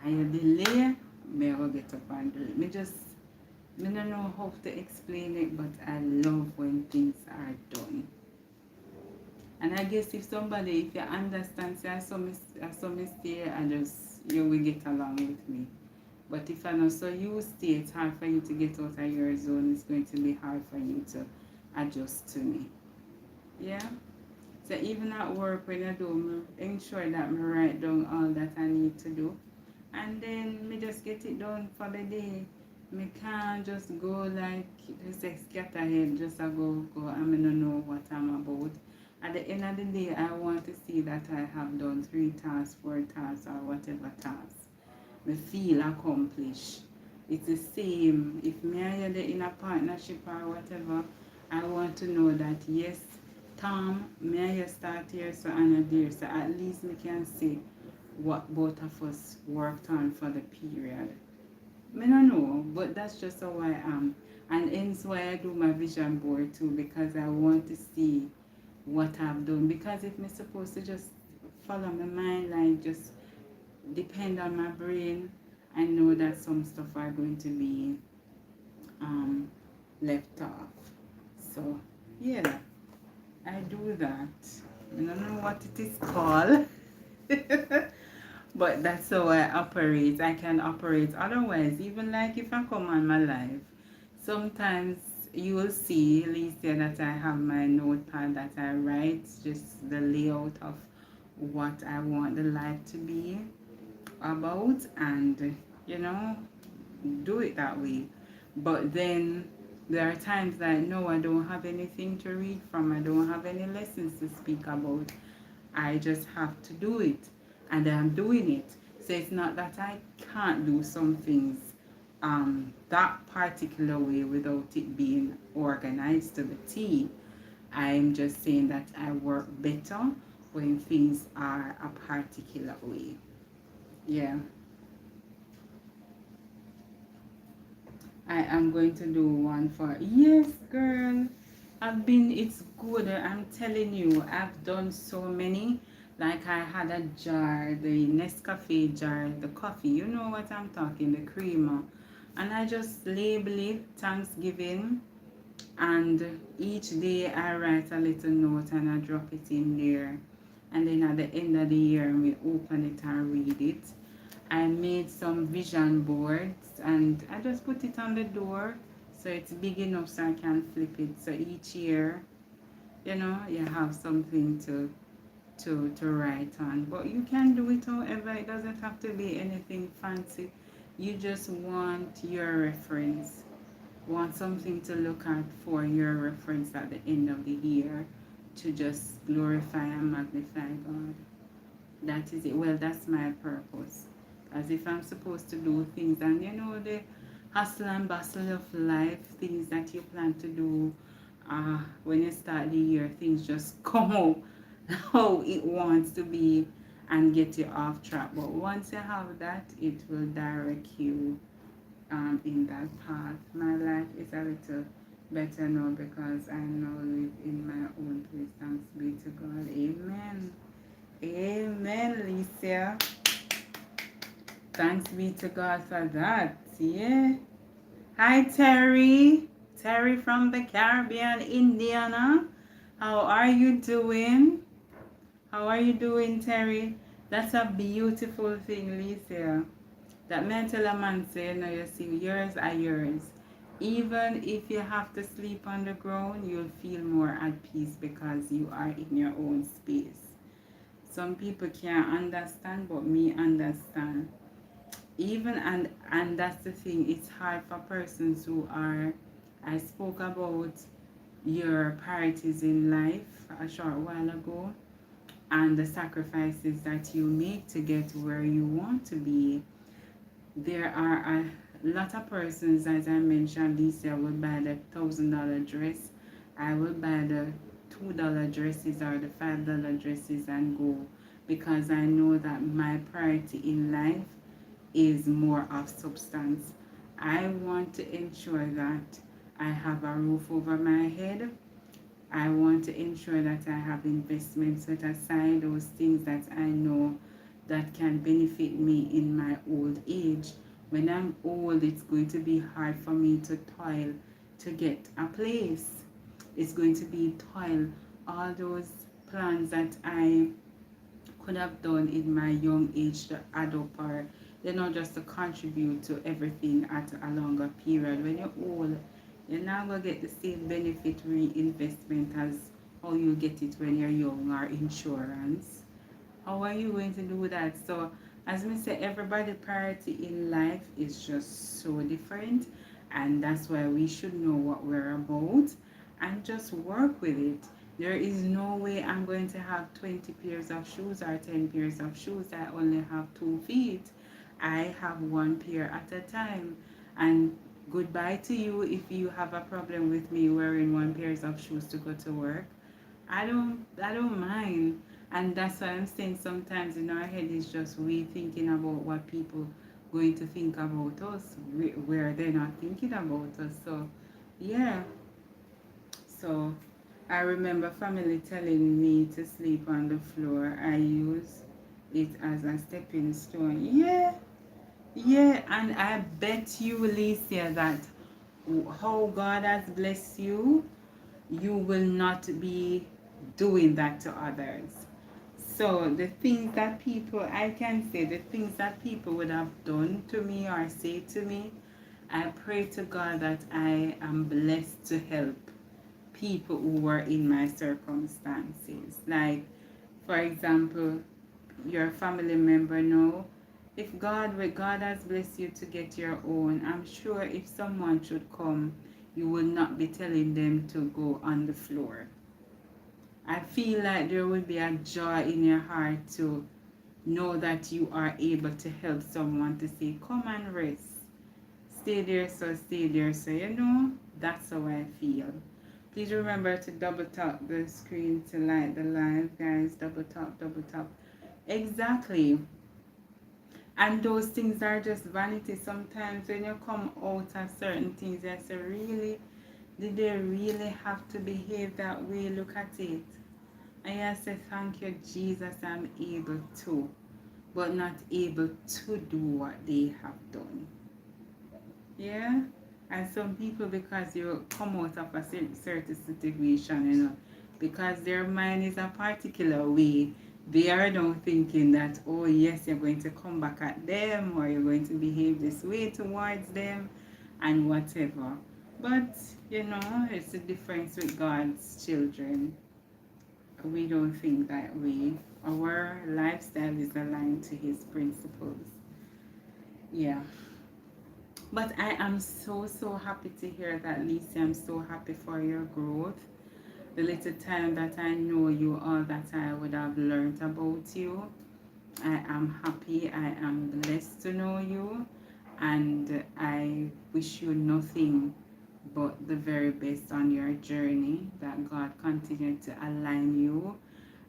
and you delay, me I go get up and do it. Me don't know how to explain it, but I love when things are done. And I guess if you understand, say I saw me stay, and just you will get along with me. But if I'm not so used to it, it's hard for you to get out of your zone. It's going to be hard for you to adjust to me. Yeah. So even at work when I do, I ensure that I write down all that I need to do. And then me just get it done for the day. Me can't just go like just scatterhead, just go and I don't know what I'm about. At the end of the day, I want to see that I have done 3 tasks, 4 tasks, or whatever tasks. Me feel accomplished. It's the same. If me and you in a partnership or whatever, I want to know that yes, Tom, me and you start here, so Anna there, so at least we can see what both of us worked on for the period. I don't know, but that's just how I am. And hence why I do my vision board too, because I want to see what I've done. Because if I'm supposed to just follow my mind, like just depend on my brain, I know that some stuff are going to be left off. So yeah, I do that. I don't know what it is called. But that's how I operate. I can operate otherwise, even like if I come on my live. Sometimes you will see, Lisa, that I have my notepad that I write, just the layout of what I want the live to be about, and do it that way. But then there are times that no, I don't have anything to read from, I don't have any lessons to speak about. I just have to do it, and I'm doing it. So it's not that I can't do some things that particular way without it being organized to the T. I'm just saying that I work better when things are a particular way. Yeah. I am going to do one for yes, girl. It's good. I'm telling you, I've done so many. Like I had a jar, the Nescafe jar, the coffee. You know what I'm talking, the creamer. And I just label it Thanksgiving. And each day I write a little note and I drop it in there. And then at the end of the year, we open it and read it. I made some vision boards and I just put it on the door so it's big enough so I can flip it. So each year, you have something to write on. But you can do it however, it doesn't have to be anything fancy. You just want your reference. Want something to look at for your reference at the end of the year to just glorify and magnify God. That is it. Well, that's my purpose. As if I'm supposed to do things, and the hustle and bustle of life, things that you plan to do, when you start the year, things just come out how it wants to be and get you off track. But once you have that, it will direct you in that path. My life is a little better now because I now live in my own place. Thanks be to God. Amen. Amen, Alicia. Thanks be to God for that. Yeah. Hi, Terry. Terry from the Caribbean, Indiana. How are you doing? How are you doing, Terry? That's a beautiful thing, Lisa. That mental a man say, no, you see, yours are yours. Even if you have to sleep on the ground, you'll feel more at peace because you are in your own space. Some people can't understand, but me understand. Even and that's the thing, it's hard for persons who are, I spoke about your priorities in life a short while ago and the sacrifices that you make to get where you want to be. There are a lot of persons, as I mentioned, Lisa will buy the $1,000 dress. I will buy the $2 dresses or the $5 dresses and go because I know that my priority in life is more of substance. I want to ensure that I have a roof over my head. I want to ensure that I have investments set aside, those things that I know that can benefit me in my old age. When I'm old, it's going to be hard for me to toil to get a place. It's going to be toil. All those plans that I could have done in my young age to add up or just to contribute to everything at a longer period. When you're old, you're not going to get the same benefit reinvestment as how you get it when you're young or insurance. How are you going to do that? So as we say, everybody's priority in life is just so different, and that's why we should know what we're about and just work with it. There is no way I'm going to have 20 pairs of shoes or 10 pairs of shoes. I only have 2 feet. I have one pair at a time. And goodbye to you if you have a problem with me wearing one pairs of shoes to go to work. I don't mind. And that's why I'm saying sometimes in our head is just we thinking about what people going to think about us where they're not thinking about us. So yeah. So I remember family telling me to sleep on the floor. I use it as a stepping stone. Yeah, yeah, and I bet you, Alicia, that how God has blessed you, you will not be doing that to others. So the things that people, I can say, the things that people would have done to me or say to me, I pray to God that I am blessed to help people who were in my circumstances. Like, for example, your family member know if God has blessed you to get your own, I'm sure if someone should come, you will not be telling them to go on the floor. I feel like there will be a joy in your heart to know that you are able to help someone to say, come and rest. Stay there, so that's how I feel. Please remember to double tap the screen to like the live, guys. Double tap. Exactly. And those things are just vanity. Sometimes when you come out of certain things, you say, really? Did they really have to behave that way? Look at it. And I say, thank you, Jesus, I'm able to, but not able to do what they have done. Yeah? And some people, because you come out of a certain situation, because their mind is a particular way, they are now thinking that, oh yes, you're going to come back at them or you're going to behave this way towards them and whatever. But, it's the difference with God's children. We don't think that way. Our lifestyle is aligned to His principles. Yeah. But I am so happy to hear that, Lisa. I'm so happy for your growth. The little time that I know you, all that I would have learned about you. I am happy. I am blessed to know you. And I wish you nothing but the very best on your journey, that God continue to align you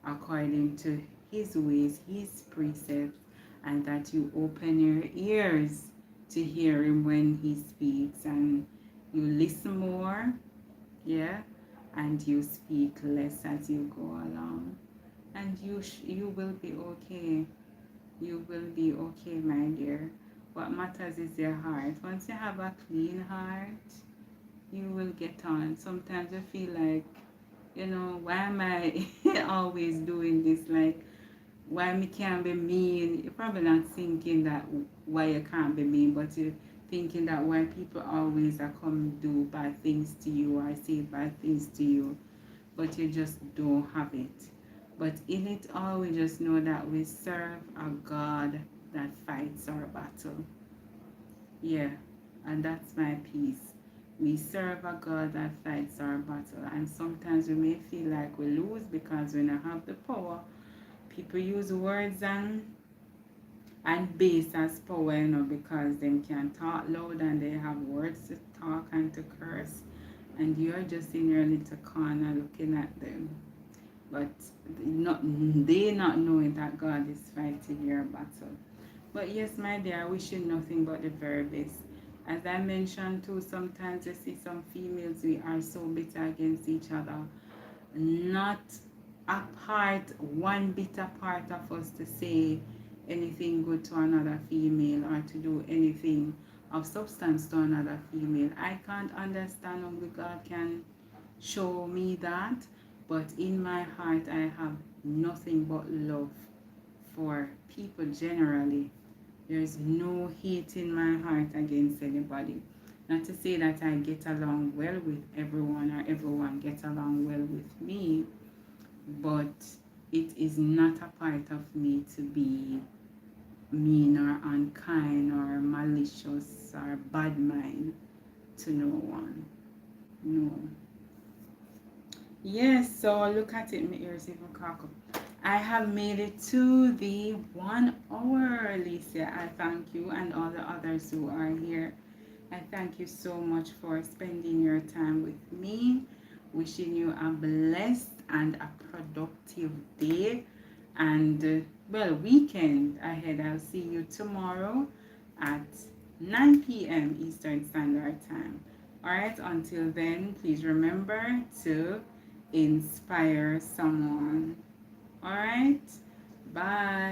according to his ways, his precepts, and that you open your ears to hear him when he speaks, and you listen more, yeah, and you speak less as you go along, and you will be okay. You will be okay, my dear. What matters is your heart. Once you have a clean heart, you will get on. Sometimes you feel like, why am I always doing this? Like, why me can't be mean? You're probably not thinking that why you can't be mean, but you're thinking that why people always are come do bad things to you or say bad things to you, but you just don't have it. But in it all, we just know that we serve a God that fights our battle. Yeah, and that's my peace. We serve a God that fights our battle, and sometimes we may feel like we lose because we don't have the power. People use words and bass as power, because they can talk loud and they have words to talk and to curse, and you're just in your little corner looking at them. But they not knowing that God is fighting your battle. But yes, my dear, I wish you nothing but the very best. As I mentioned too, sometimes you see some females, we are so bitter against each other. Not one bit apart of us to say anything good to another female or to do anything of substance to another female. I can't understand. Only God can show me that. But in my heart, I have nothing but love for people generally. There's no hate in my heart against anybody. Not to say that I get along well with everyone or everyone gets along well with me, but it is not a part of me to be mean or unkind or malicious or bad mind to no one. No. Yes, so look at it, my ears even cock up. I have made it to the 1 hour, Alicia. I thank you and all the others who are here. I thank you so much for spending your time with me. Wishing you a blessed and a productive day and, weekend ahead. I'll see you tomorrow at 9 p.m. Eastern Standard Time. Alright, until then, please remember to inspire someone. Alright, bye.